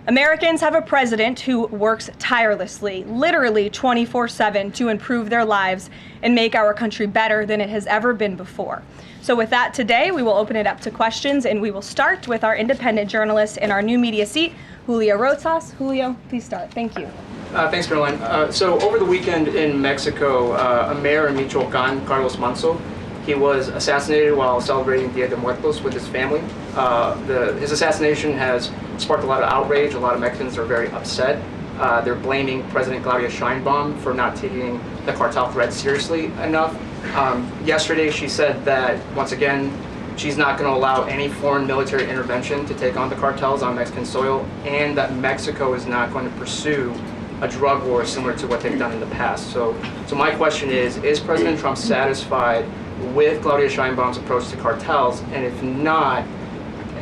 Americans have a president who works tirelessly, literally 24/7, to improve their lives and make our country better than it has ever been before. So with that, today we will open it up to questions, and we will start with our independent journalist in our new media seat, Julio Rosas. Julio, please start. Thank you. Thanks, Caroline. So over the weekend in Mexico, a mayor in Michoacan, Carlos Manso, he was assassinated while celebrating Dia de Muertos with his family. His assassination has sparked a lot of outrage. A lot of Mexicans are very upset. They're blaming President Claudia Sheinbaum for not taking the cartel threat seriously enough. Yesterday, she said that, once again, she's not going to allow any foreign military intervention to take on the cartels on Mexican soil, and that Mexico is not going to pursue a drug war similar to what they've done in the past. So my question is President Trump satisfied with Claudia Sheinbaum's approach to cartels? And if not,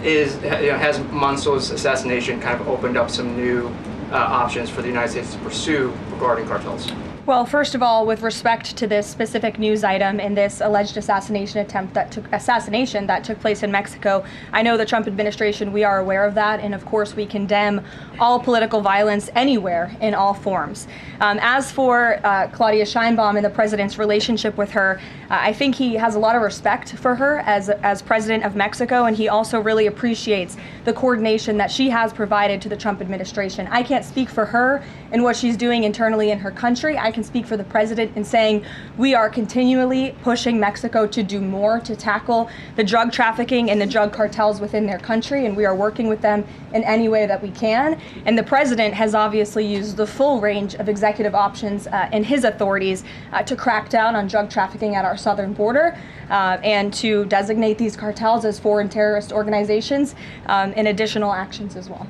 has Manso's assassination kind of opened up some new options for the United States to pursue regarding cartels? Well, first of all, with respect to this specific news item and this alleged assassination that took place in Mexico, I know the Trump administration, we are aware of that, and of course we condemn all political violence anywhere in all forms. As for Claudia Sheinbaum and the president's relationship with her, I think he has a lot of respect for her as president of Mexico, and he also really appreciates the coordination that she has provided to the Trump administration. I can't speak for her and what she's doing internally in her country. I can speak for the president in saying we are continually pushing Mexico to do more to tackle the drug trafficking and the drug cartels within their country, and we are working with them in any way that we can. And the president has obviously used the full range of executive options in his authorities to crack down on drug trafficking at our southern border and to designate these cartels as foreign terrorist organizations and additional actions as well.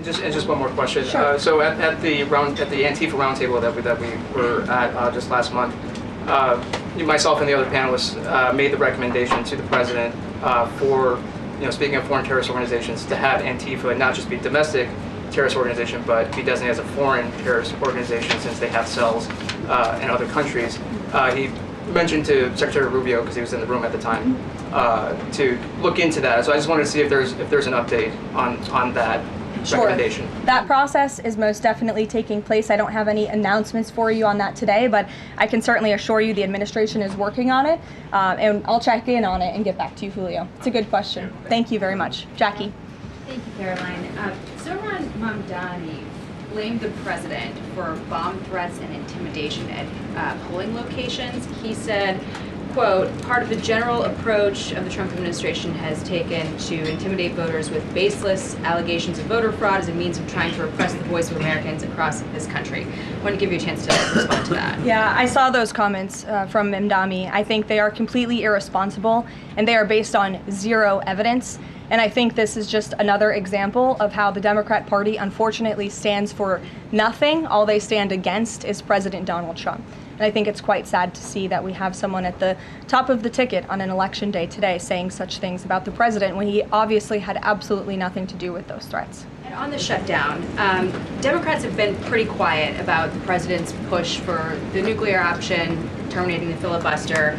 Just one more question. Sure. So at the Antifa roundtable that we were at just last month, myself and the other panelists made the recommendation to the president for, speaking of foreign terrorist organizations, to have Antifa not just be a domestic terrorist organization, but be designated as a foreign terrorist organization since they have cells in other countries. He mentioned to Secretary Rubio, because he was in the room at the time, to look into that. So I just wanted to see if there's an update on that. Sure. That process is most definitely taking place. I don't have any announcements for you on that today, but I can certainly assure you the administration is working on it, and I'll check in on it and get back to you, Julio. It's a good question. Thank you very much. Jackie. Thank you, Caroline. Zohran Mamdani blamed the president for bomb threats and intimidation at polling locations. He said, quote, part of the general approach of the Trump administration has taken to intimidate voters with baseless allegations of voter fraud as a means of trying to repress the voice of Americans across this country. I want to give you a chance to respond to that. Yeah, I saw those comments from Mamdani. I think they are completely irresponsible, and they are based on zero evidence. And I think this is just another example of how the Democrat Party unfortunately stands for nothing. All they stand against is President Donald Trump. And I think it's quite sad to see that we have someone at the top of the ticket on an election day today saying such things about the president when he obviously had absolutely nothing to do with those threats. And on the shutdown, Democrats have been pretty quiet about the president's push for the nuclear option, terminating the filibuster.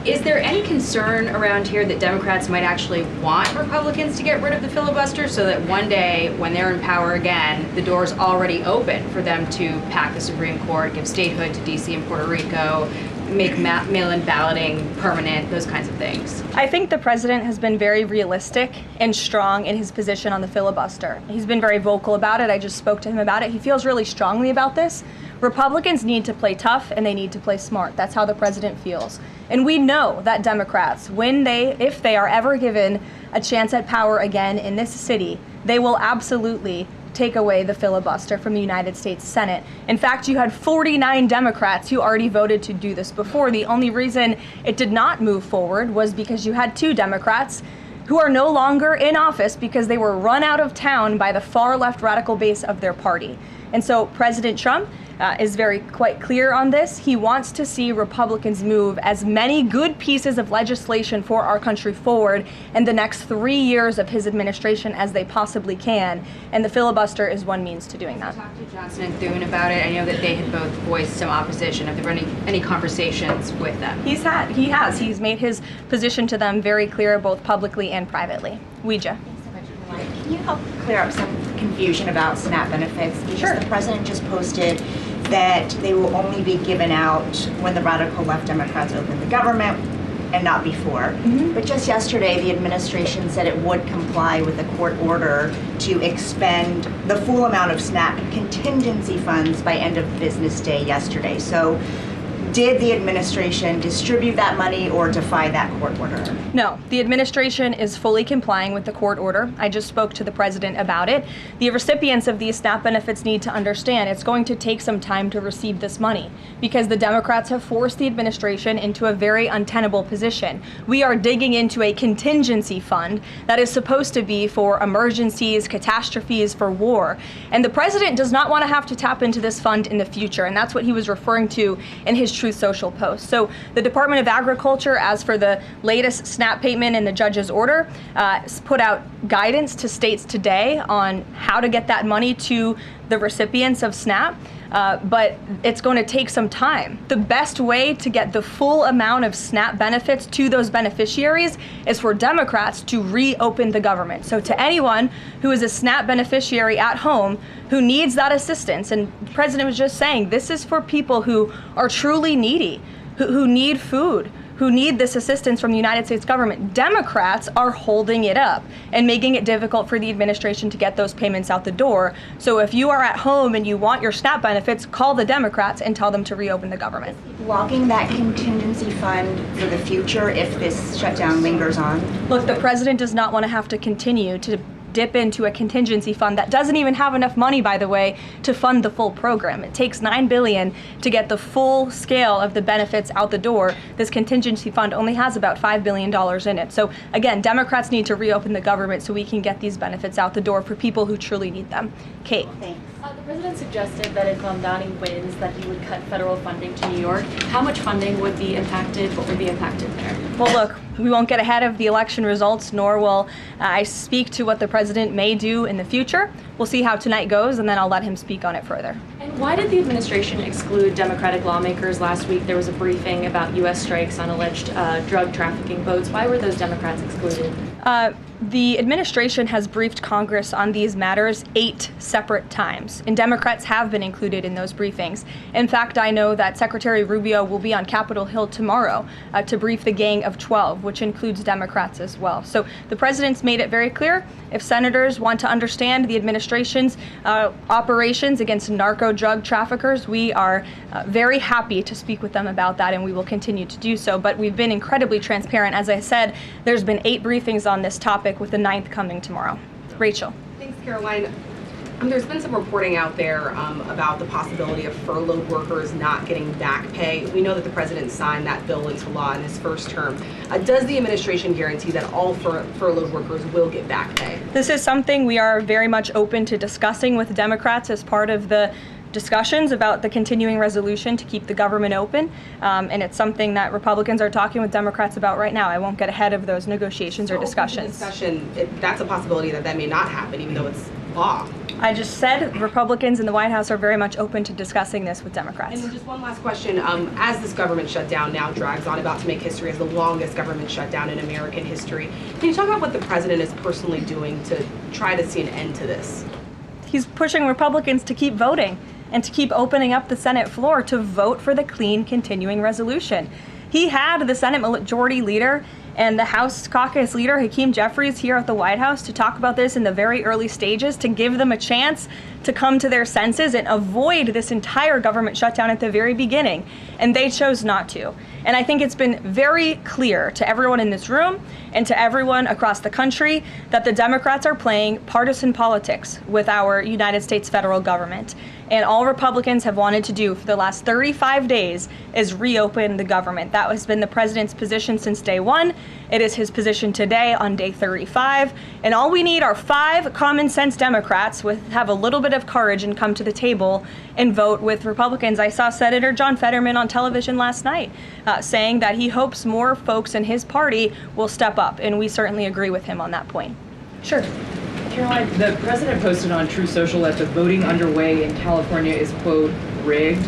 Is there any concern around here that Democrats might actually want Republicans to get rid of the filibuster so that one day when they're in power again, the door's already open for them to pack the Supreme Court, give statehood to DC and Puerto Rico, make mail-in balloting permanent, those kinds of things? I think the president has been very realistic and strong in his position on the filibuster. He's been very vocal about it. I just spoke to him about it. He feels really strongly about this. Republicans need to play tough and they need to play smart. That's how the president feels. And we know that Democrats, if they are ever given a chance at power again in this city, they will absolutely take away the filibuster from the United States Senate. In fact, you had 49 Democrats who already voted to do this before. The only reason it did not move forward was because you had 2 Democrats who are no longer in office because they were run out of town by the far left radical base of their party. And so President Trump is quite clear on this. He wants to see Republicans move as many good pieces of legislation for our country forward in the next 3 years of his administration as they possibly can. And the filibuster is one means to doing that. Talk to Johnson and Thune about it. I know that they had both voiced some opposition. Have there been any conversations with them? He has. He's made his position to them very clear, both publicly and privately. Ouija. Can you help clear up some confusion about SNAP benefits? Because the president just posted that they will only be given out when the radical left Democrats open the government and not before. But just yesterday, the administration said it would comply with a court order to expend the full amount of SNAP contingency funds by end of business day yesterday. So did the administration distribute that money or defy that court order? No, the administration is fully complying with the court order. I just spoke to the president about it. The recipients of these SNAP benefits need to understand it's going to take some time to receive this money because the Democrats have forced the administration into a very untenable position. We are digging into a contingency fund that is supposed to be for emergencies, catastrophes, for war. And the president does not want to have to tap into this fund in the future, and that's what he was referring to in his Truth Social post. So the Department of Agriculture, as for the latest SNAP payment in the judge's order, put out guidance to states today on how to get that money to the recipients of SNAP, but it's going to take some time. The best way to get the full amount of SNAP benefits to those beneficiaries is for Democrats to reopen the government. So to anyone who is a SNAP beneficiary at home who needs that assistance, and the president was just saying, this is for people who are truly needy, who need food, who need this assistance from the United States government. Democrats are holding it up and making it difficult for the administration to get those payments out the door. So if you are at home and you want your SNAP benefits, call the Democrats and tell them to reopen the government. Blocking that contingency fund for the future if this shutdown lingers on? Look, the president does not want to have to continue to dip into a contingency fund that doesn't even have enough money, by the way, to fund the full program. It takes $9 billion to get the full scale of the benefits out the door. This contingency fund only has about $5 billion in it. So again, Democrats need to reopen the government so we can get these benefits out the door for people who truly need them. Kate. Thanks. The president suggested that if Donnie wins, that he would cut federal funding to New York. How much funding would be impacted? What would be impacted there? Well, look, we won't get ahead of the election results, nor will I speak to what the president may do in the future. We'll see how tonight goes, and then I'll let him speak on it further. And why did the administration exclude Democratic lawmakers last week? There was a briefing about U.S. strikes on alleged drug trafficking boats. Why were those Democrats excluded? The administration has briefed Congress on these matters 8 separate times, and Democrats have been included in those briefings. In fact, I know that Secretary Rubio will be on Capitol Hill tomorrow to brief the Gang of 12, which includes Democrats as well. So the president's made it very clear, if senators want to understand the administration's operations against narco drug traffickers, we are very happy to speak with them about that, and we will continue to do so. But we've been incredibly transparent. As I said, there's been 8 briefings on this topic, with the 9th coming tomorrow. Rachel. Thanks, Caroline. There's been some reporting out there about the possibility of furloughed workers not getting back pay. We know that the president signed that bill into law in his first term. Does the administration guarantee that all furloughed workers will get back pay? This is something we are very much open to discussing with Democrats as part of the discussions about the continuing resolution to keep the government open, and it's something that Republicans are talking with Democrats about right now. I won't get ahead of those negotiations or discussions. That's a possibility that may not happen, even though it's law. I just said Republicans in the White House are very much open to discussing this with Democrats. And just one last question. As this government shutdown now drags on, about to make history as the longest government shutdown in American history, can you talk about what the president is personally doing to try to see an end to this? He's pushing Republicans to keep voting and to keep opening up the Senate floor to vote for the clean continuing resolution. He had the Senate Majority Leader and the House Caucus Leader, Hakeem Jeffries, here at the White House to talk about this in the very early stages, to give them a chance to come to their senses and avoid this entire government shutdown at the very beginning. And they chose not to. And I think it's been very clear to everyone in this room and to everyone across the country that the Democrats are playing partisan politics with our United States federal government. And all Republicans have wanted to do for the last 35 days is reopen the government. That has been the president's position since day one. It is his position today on day 35. And all we need are 5 common sense Democrats with have a little bit of courage and come to the table and vote with Republicans. I saw Senator John Fetterman on television last night saying that he hopes more folks in his party will step up. And we certainly agree with him on that point. Sure. Caroline, the president posted on True Social that the voting underway in California is, quote, rigged.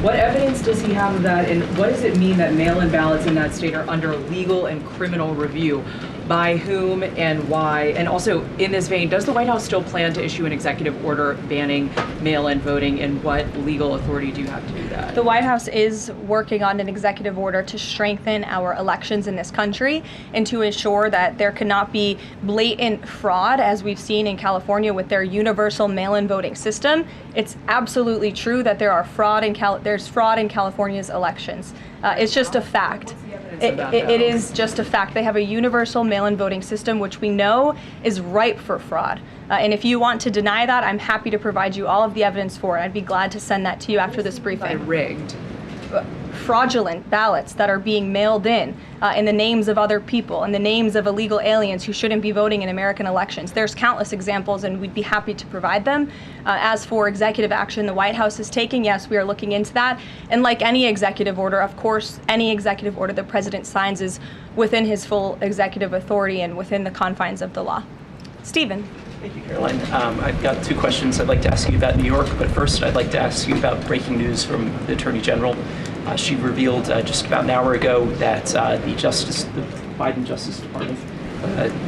What evidence does he have of that, and what does it mean that mail-in ballots in that state are under legal and criminal review? By whom and why? And also, in this vein, does the White House still plan to issue an executive order banning mail-in voting, and what legal authority do you have to do that? The White House is working on an executive order to strengthen our elections in this country and to ensure that there cannot be blatant fraud, as we've seen in California with their universal mail-in voting system. It's absolutely true that there's fraud in California's elections. It's just a fact. It is just a fact. They have a universal mail-in voting system, which we know is ripe for fraud. And if you want to deny that, I'm happy to provide you all of the evidence for it. I'd be glad to send that to you after this briefing. Rigged. Fraudulent ballots that are being mailed in the names of other people, in the names of illegal aliens who shouldn't be voting in American elections. There's countless examples, and we'd be happy to provide them. As for executive action the White House is taking, yes, we are looking into that. And like any executive order, of course, any executive order the president signs is within his full executive authority and within the confines of the law. Stephen. Thank you, Caroline. I've got two questions I'd like to ask you about New York, but first I'd like to ask you about breaking news from the Attorney General. She revealed just about an hour ago that the Biden Justice Department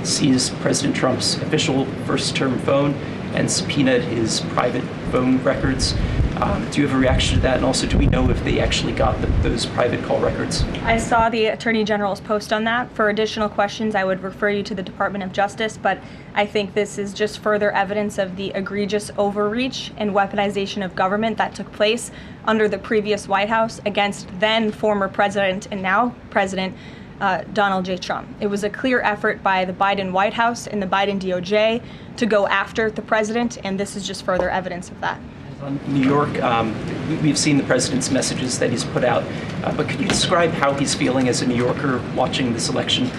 seized President Trump's official first-term phone and subpoenaed his private phone records. Do you have a reaction to that? And also, do we know if they actually got those private call records? I saw the Attorney General's post on that. For additional questions, I would refer you to the Department of Justice, but I think this is just further evidence of the egregious overreach and weaponization of government that took place under the previous White House against then former President and now President Donald J. Trump. It was a clear effort by the Biden White House and the Biden DOJ to go after the president, and this is just further evidence of that. On New York, we've seen the president's messages that he's put out, but could you describe how he's feeling as a New Yorker watching this election?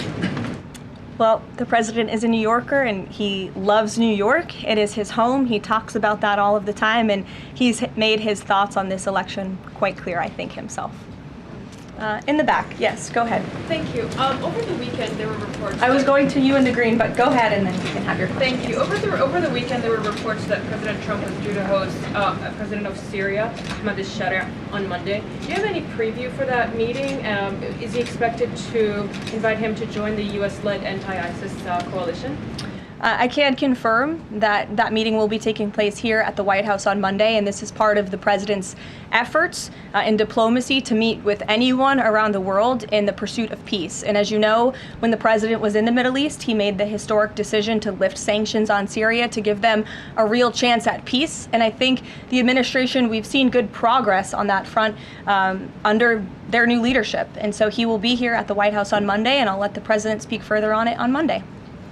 Well, the president is a New Yorker and he loves New York. It is his home. He talks about that all of the time, and he's made his thoughts on this election quite clear, I think, himself. In the back, yes, go ahead. Thank you. Over the weekend, there were reports. I was going to you in the green, but go ahead and then you can have your question. Thank you. Over the weekend, there were reports that President Trump was due to host President of Syria, Ahmad al-Sharia, on Monday. Do you have any preview for that meeting? Is he expected to invite him to join the U.S.-led anti-ISIS coalition? I can confirm that that meeting will be taking place here at the White House on Monday, and this is part of the president's efforts in diplomacy to meet with anyone around the world in the pursuit of peace. And as you know, when the president was in the Middle East, he made the historic decision to lift sanctions on Syria to give them a real chance at peace. And I think the administration, we've seen good progress on that front under their new leadership. And so he will be here at the White House on Monday, and I'll let the president speak further on it on Monday.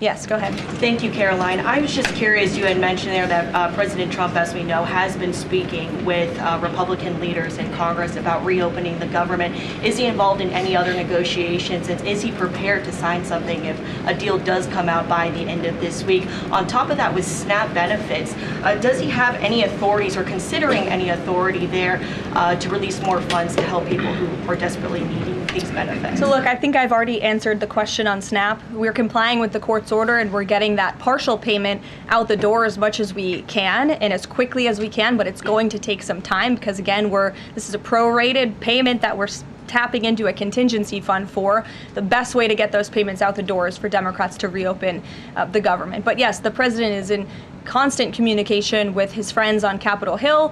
Yes, go ahead. Thank you, Caroline. I was just curious, you had mentioned there that President Trump, as we know, has been speaking with Republican leaders in Congress about reopening the government. Is he involved in any other negotiations, and is he prepared to sign something if a deal does come out by the end of this week? On top of that, with SNAP benefits, does he have any authorities or considering any authority there to release more funds to help people who are desperately needing these benefits? So look, I think I've already answered the question on SNAP. We're complying with the court's order, and we're getting that partial payment out the door as much as we can and as quickly as we can, but it's going to take some time because, again, this is a prorated payment that we're tapping into a contingency fund for. The best way to get those payments out the door is for Democrats to reopen the government. But yes, the president is in constant communication with his friends on Capitol Hill.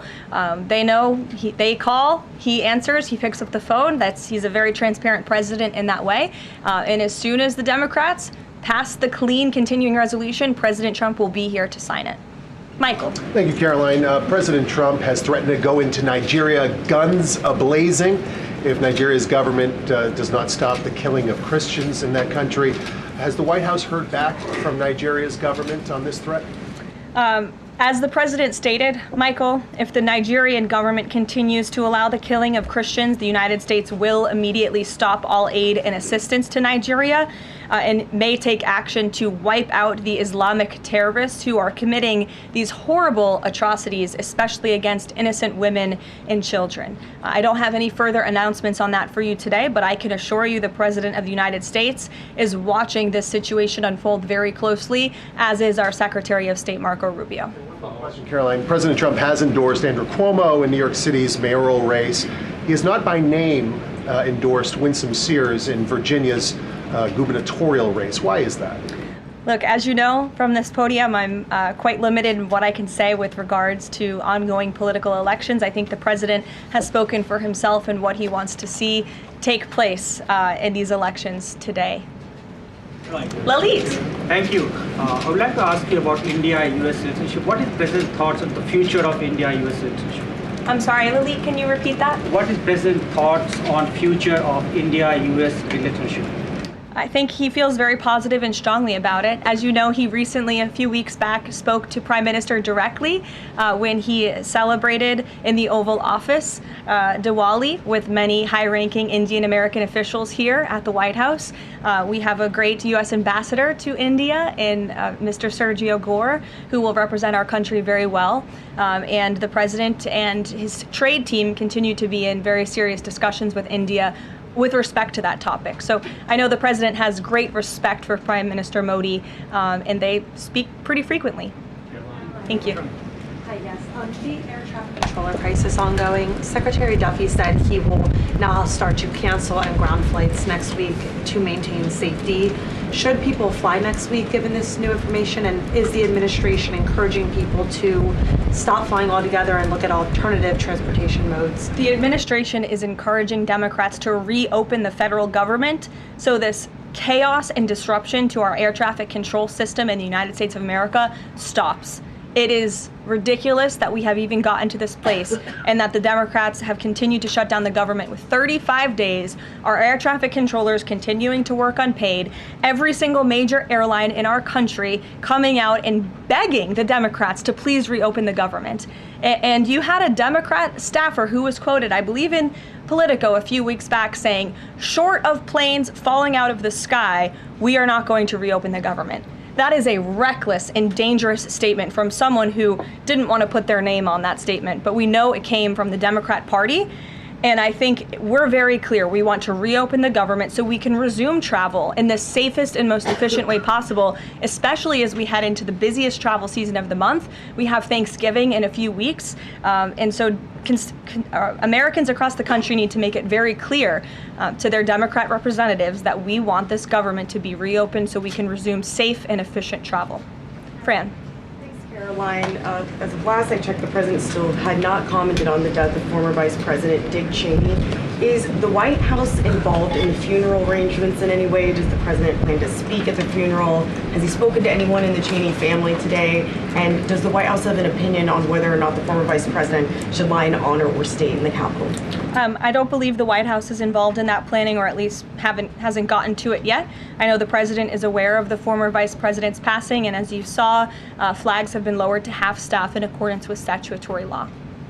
They know, they call, he answers, he picks up the phone. He's a very transparent president in that way. And as soon as the Democrats pass the clean continuing resolution, President Trump will be here to sign it. Michael. Thank you, Caroline. President Trump has threatened to go into Nigeria guns a-blazing if Nigeria's government does not stop the killing of Christians in that country. Has the White House heard back from Nigeria's government on this threat? As the president stated, Michael, if the Nigerian government continues to allow the killing of Christians, the United States will immediately stop all aid and assistance to Nigeria and may take action to wipe out the Islamic terrorists who are committing these horrible atrocities, especially against innocent women and children. I don't have any further announcements on that for you today, but I can assure you the President of the United States is watching this situation unfold very closely, as is our Secretary of State, Marco Rubio. Question, Caroline. President Trump has endorsed Andrew Cuomo in New York City's mayoral race. He has not by name endorsed Winsome Sears in Virginia's gubernatorial race. Why is that? Look, as you know from this podium, I'm quite limited in what I can say with regards to ongoing political elections. I think the president has spoken for himself and what he wants to see take place in these elections today. Lalit. Thank you. I would like to ask you about India-US relationship. What is President's thoughts on the future of India-US relationship? I'm sorry, Lalit, can you repeat that? What is President's thoughts on future of India-US relationship? I think he feels very positive and strongly about it. As you know, he recently, a few weeks back, spoke to Prime Minister directly when he celebrated in the Oval Office Diwali with many high-ranking Indian American officials here at the White House. We have a great U.S. ambassador to India in Mr. Sergio Gore, who will represent our country very well. And the president and his trade team continue to be in very serious discussions with India with respect to that topic. So I know the president has great respect for Prime Minister Modi, and they speak pretty frequently. Thank you. Hi, yes. The air traffic controller crisis ongoing. Secretary Duffy said he will now start to cancel and ground flights next week to maintain safety. Should people fly next week given this new information? And is the administration encouraging people to stop flying altogether and look at alternative transportation modes? The administration is encouraging Democrats to reopen the federal government so this chaos and disruption to our air traffic control system in the United States of America stops. It is ridiculous that we have even gotten to this place and that the Democrats have continued to shut down the government with 35 days, our air traffic controllers continuing to work unpaid, every single major airline in our country coming out and begging the Democrats to please reopen the government. And you had a Democrat staffer who was quoted, I believe in Politico a few weeks back, saying, short of planes falling out of the sky, we are not going to reopen the government. That is a reckless and dangerous statement from someone who didn't want to put their name on that statement, but we know it came from the Democrat Party. And I think we're very clear. We want to reopen the government so we can resume travel in the safest and most efficient way possible, especially as we head into the busiest travel season of the month. We have Thanksgiving in a few weeks. And so Americans across the country need to make it very clear to their Democrat representatives that we want this government to be reopened so we can resume safe and efficient travel. Fran. Caroline, as of last I checked, the president still had not commented on the death of former Vice President Dick Cheney. Is the White House involved in the funeral arrangements in any way? Does the president plan to speak at the funeral? Has he spoken to anyone in the Cheney family today? And does the White House have an opinion on whether or not the former vice president should lie in honor or state in the Capitol? I don't believe the White House is involved in that planning, or at least hasn't gotten to it yet. I know the president is aware of the former vice president's passing, and as you saw, flags have been lowered to half staff in accordance with statutory law.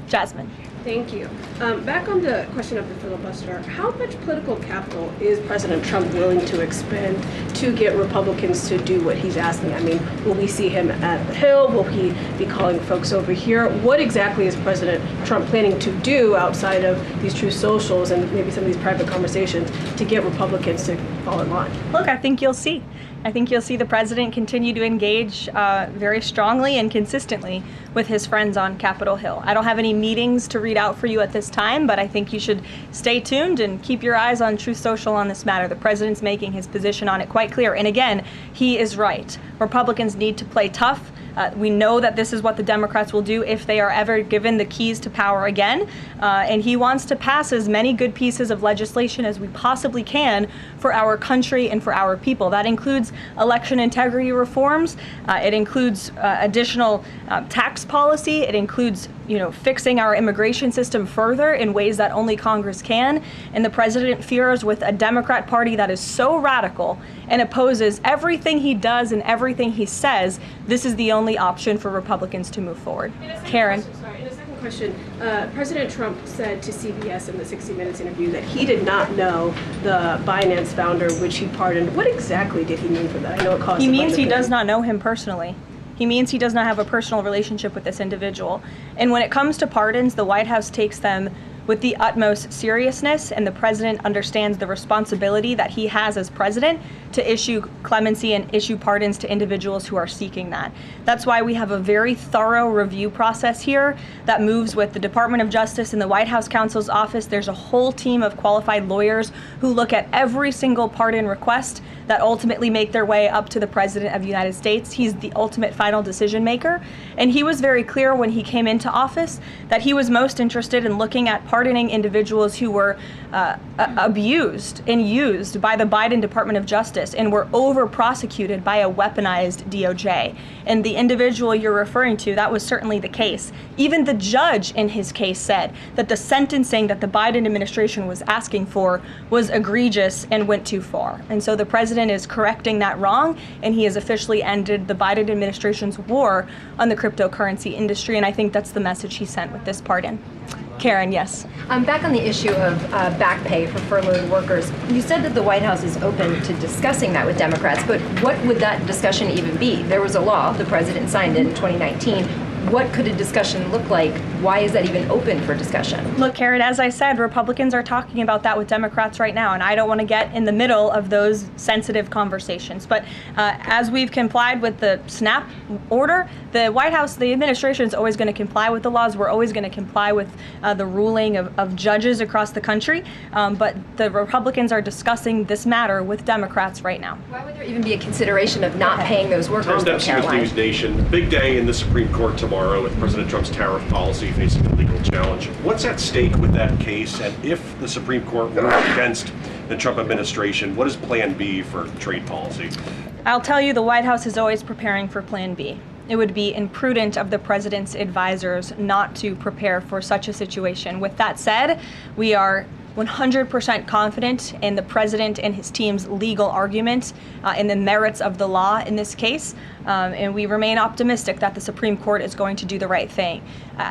Jasmine. Thank you. Back on the question of the filibuster, how much political capital is President Trump willing to expend to get Republicans to do what he's asking? I mean, will we see him at the Hill? Will he be calling folks over here? What exactly is President Trump planning to do outside of these true socials and maybe some of these private conversations to get Republicans to fall in line? Look, I think you'll see. I think you'll see the president continue to engage very strongly and consistently with his friends on Capitol Hill. I don't have any meetings to read out for you at this time, but I think you should stay tuned and keep your eyes on Truth Social on this matter. The president's making his position on it quite clear. And again, he is right. Republicans need to play tough. We know that this is what the Democrats will do if they are ever given the keys to power again. And he wants to pass as many good pieces of legislation as we possibly can for our country and for our people. That includes election integrity reforms. It includes additional tax policy. It includes, fixing our immigration system further in ways that only Congress can. And the president fears with a Democrat Party that is so radical and opposes everything he does and everything he says, this is the only option for Republicans to move forward. Karen. In a second question, President Trump said to CBS in the 60 Minutes interview that he did not know the Binance founder, which he pardoned. What exactly did he mean for that? I know it caused. He means he does not know him personally. He means he does not have a personal relationship with this individual. And when it comes to pardons, the White House takes them with the utmost seriousness, and the president understands the responsibility that he has as president to issue clemency and issue pardons to individuals who are seeking that. That's why we have a very thorough review process here that moves with the Department of Justice and the White House counsel's office. There's a whole team of qualified lawyers who look at every single pardon request that ultimately make their way up to the President of the United States. He's the ultimate final decision maker. And he was very clear when he came into office that he was most interested in looking at pardoning individuals who were abused and used by the Biden Department of Justice and were over-prosecuted by a weaponized DOJ. And the individual you're referring to, that was certainly the case. Even the judge in his case said that the sentencing that the Biden administration was asking for was egregious and went too far. And so the president is correcting that wrong, and he has officially ended the Biden administration's war on the cryptocurrency industry, and I think that's the message he sent with this pardon. Karen, yes. Back on the issue of back pay for furloughed workers, you said that the White House is open to discussing that with Democrats, but what would that discussion even be? There was a law, the president signed it in 2019. what could a discussion look like? Why is that even open for discussion? Look, Karen, as I said, Republicans are talking about that with Democrats right now, and I don't want to get in the middle of those sensitive conversations. But as we've complied with the SNAP order, the White House, the administration is always going to comply with the laws. We're always going to comply with the ruling of judges across the country. But the Republicans are discussing this matter with Democrats right now. Why would there even be a consideration of not paying those workers? Tom Dempsey with News Nation. Big day in the Supreme Court tomorrow with President Trump's tariff policy facing a legal challenge. What's at stake with that case? And if the Supreme Court rules against the Trump administration, what is Plan B for trade policy? I'll tell you, the White House is always preparing for Plan B. It would be imprudent of the president's advisors not to prepare for such a situation. With that said, we are 100% confident in the president and his team's legal argument in the merits of the law in this case, and we remain optimistic that the Supreme Court is going to do the right thing.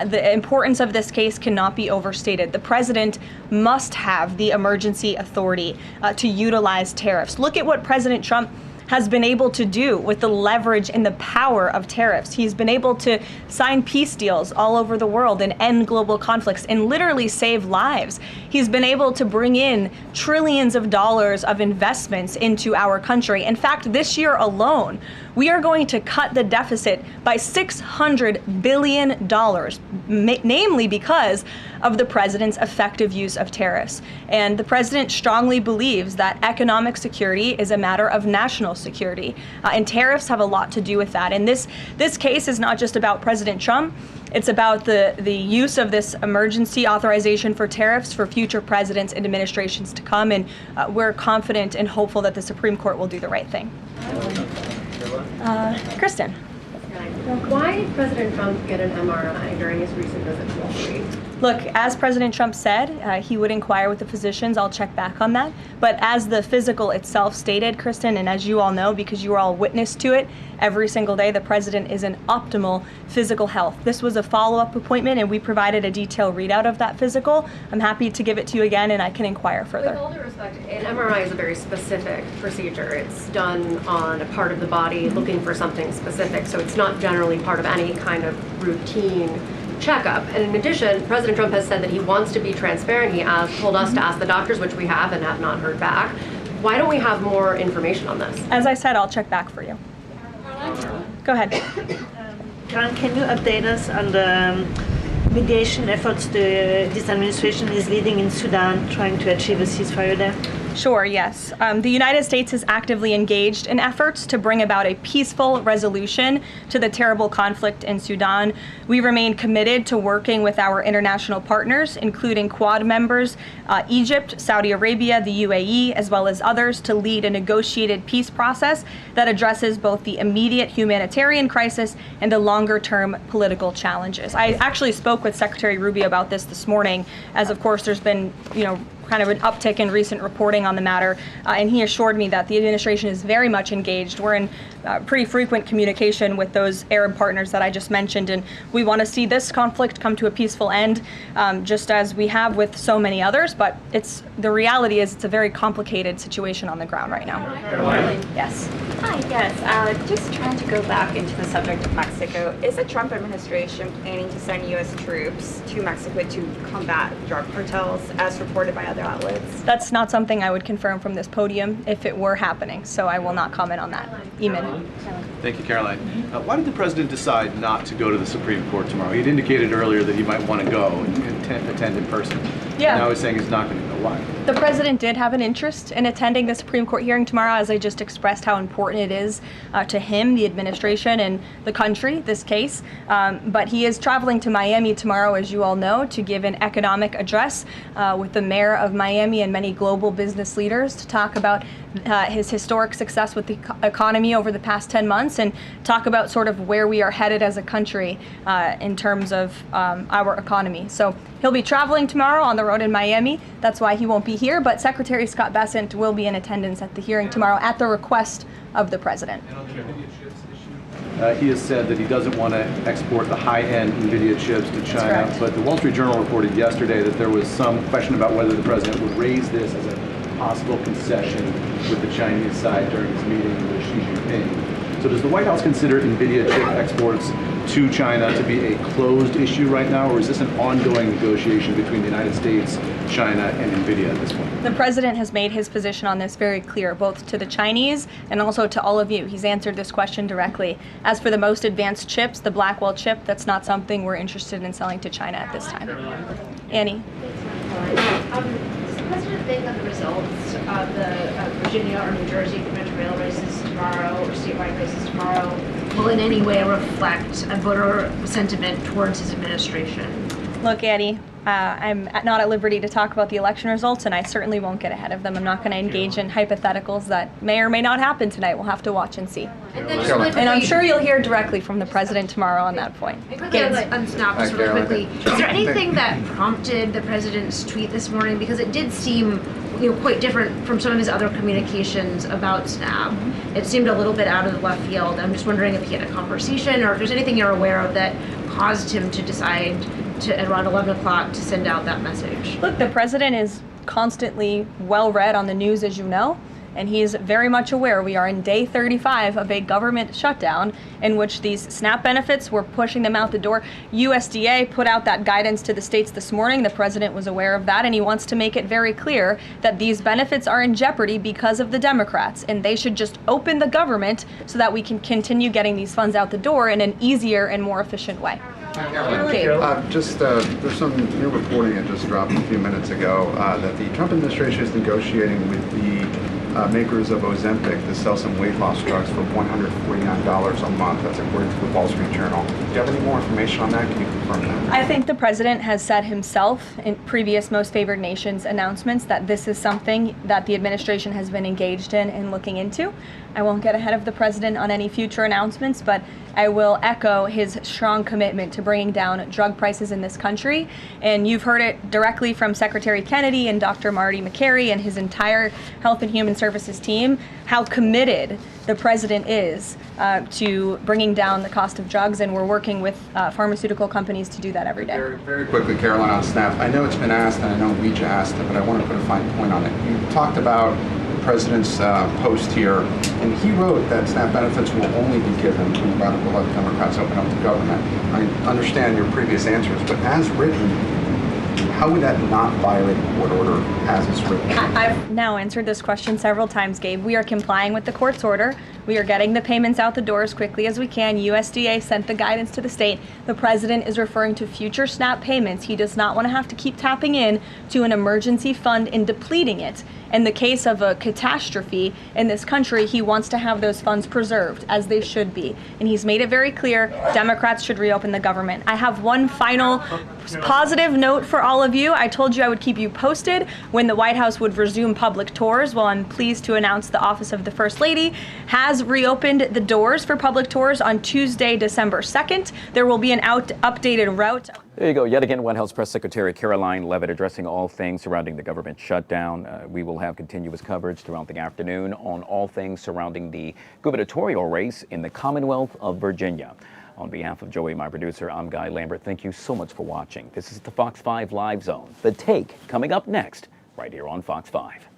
The importance of this case cannot be overstated. The president must have the emergency authority to utilize tariffs. Look at what President Trump has been able to do with the leverage and the power of tariffs. He's been able to sign peace deals all over the world and end global conflicts and literally save lives. He's been able to bring in trillions of dollars of investments into our country. In fact, this year alone, we are going to cut the deficit by $600 billion, namely because of the president's effective use of tariffs. And the president strongly believes that economic security is a matter of national security, and tariffs have a lot to do with that. And this case is not just about President Trump. It's about the use of this emergency authorization for tariffs for future presidents and administrations to come, and we're confident and hopeful that the Supreme Court will do the right thing. Kristen. Why did President Trump get an MRI during his recent visit to Wall Street? Look, as President Trump said, he would inquire with the physicians. I'll check back on that. But as the physical itself stated, Kristen, and as you all know, because you were all witness to it, every single day the president is in optimal physical health. This was a follow-up appointment, and we provided a detailed readout of that physical. I'm happy to give it to you again, and I can inquire further. With all due respect, an MRI is a very specific procedure. It's done on a part of the body looking for something specific, so it's not generally part of any kind of routine checkup. And in addition, President Trump has said that he wants to be transparent. He told us to ask the doctors, which we have and have not heard back. Why don't we have more information on this? As I said, I'll check back for you. Go ahead. Karen, can you update us on the mediation efforts this administration is leading in Sudan, trying to achieve a ceasefire there? Sure, yes. The United States is actively engaged in efforts to bring about a peaceful resolution to the terrible conflict in Sudan. We remain committed to working with our international partners, including Quad members, Egypt, Saudi Arabia, the UAE, as well as others, to lead a negotiated peace process that addresses both the immediate humanitarian crisis and the longer-term political challenges. I actually spoke with Secretary Rubio about this morning, as of course there's been, kind of an uptick in recent reporting on the matter, and he assured me that the administration is very much engaged. We're in pretty frequent communication with those Arab partners that I just mentioned, and we want to see this conflict come to a peaceful end, just as we have with so many others, but the reality is it's a very complicated situation on the ground right now. Yes. Hi, yes. Just trying to go back into the subject of Mexico. Is the Trump administration planning to send U.S. troops to Mexico to combat drug cartels, as reported by other outlets? That's not something I would confirm from this podium if it were happening, so I will not comment on that. Eamon. Thank you, Caroline. Why did the president decide not to go to the Supreme Court tomorrow? He had indicated earlier that he might want to go and attend in person. Yeah. Now he's saying he's not going to go. Why? The president did have an interest in attending the Supreme Court hearing tomorrow, as I just expressed how important it is to him, the administration, and the country, this case. But he is traveling to Miami tomorrow, as you all know, to give an economic address with the mayor of Miami and many global business leaders to talk about his historic success with the economy over the past 10 months and talk about sort of where we are headed as a country in terms of our economy. So he'll be traveling tomorrow on the road in Miami. That's why he won't be here, but Secretary Scott Bessent will be in attendance at the hearing tomorrow at the request of the president. He has said that he doesn't want to export the high-end NVIDIA chips to China, but the Wall Street Journal reported yesterday that there was some question about whether the president would raise this as a possible concession with the Chinese side during his meeting with Xi Jinping. So does the White House consider NVIDIA chip exports to China to be a closed issue right now, or is this an ongoing negotiation between the United States, China, and NVIDIA at this point? The president has made his position on this very clear, both to the Chinese and also to all of you. He's answered this question directly. As for the most advanced chips, the Blackwell chip, that's not something we're interested in selling to China at this time. Annie. Does the president think that the results of the Virginia or New Jersey conventional races tomorrow or statewide races tomorrow will in any way reflect a voter sentiment towards his administration? Look, Annie, I'm not at liberty to talk about the election results, and I certainly won't get ahead of them. I'm not going to engage in hypotheticals that may or may not happen tonight. We'll have to watch and see. And I'm sure you'll hear directly from the president tomorrow on that point. On Snap, just really quickly, is there anything that prompted the president's tweet this morning? Because it did seem quite different from some of his other communications about Snap. It seemed a little bit out of the left field. I'm just wondering if he had a conversation or if there's anything you're aware of that caused him to decide to, at around 11 o'clock, to send out that message. Look, the president is constantly well read on the news, as you know, and he is very much aware we are in day 35 of a government shutdown in which these SNAP benefits, we're pushing them out the door. USDA put out that guidance to the states this morning. The president was aware of that, and he wants to make it very clear that these benefits are in jeopardy because of the Democrats, and they should just open the government so that we can continue getting these funds out the door in an easier and more efficient way. There's some new reporting that just dropped a few minutes ago that the Trump administration is negotiating with the makers of Ozempic to sell some weight loss drugs for $149 a month. That's according to the Wall Street Journal. Do you have any more information on that? Can you confirm that? I think the president has said himself in previous Most Favored Nations announcements that this is something that the administration has been engaged in and looking into. I won't get ahead of the president on any future announcements, but I will echo his strong commitment to bringing down drug prices in this country. And you've heard it directly from Secretary Kennedy and Dr. Marty McCary and his entire Health and Human Services team, how committed the president is to bringing down the cost of drugs, and we're working with pharmaceutical companies to do that every day. Very quickly, Caroline, on SNAP. I know it's been asked, and I know we just asked it, but I want to put a fine point on it. You talked about the president's post here, and he wrote that SNAP benefits will only be given when the radical left Democrats open up the government. I understand your previous answers, but as written, how would that not violate a court order as it's written? I've now answered this question several times, Gabe. We are complying with the court's order. We are getting the payments out the door as quickly as we can. USDA sent the guidance to the state. The president is referring to future SNAP payments. He does not want to have to keep tapping in to an emergency fund and depleting it. In the case of a catastrophe in this country, he wants to have those funds preserved, as they should be. And he's made it very clear Democrats should reopen the government. I have one final positive note for all of you. I told you I would keep you posted when the White House would resume public tours. Well, I'm pleased to announce the Office of the First Lady has reopened the doors for public tours on Tuesday, December 2nd. There will be an updated route. There you go. Yet again, White House Press Secretary Caroline Leavitt addressing all things surrounding the government shutdown. We will have continuous coverage throughout the afternoon on all things surrounding the gubernatorial race in the Commonwealth of Virginia. On behalf of Joey, my producer, I'm Guy Lambert. Thank you so much for watching. This is the Fox 5 Live Zone. The Take coming up next, right here on Fox 5.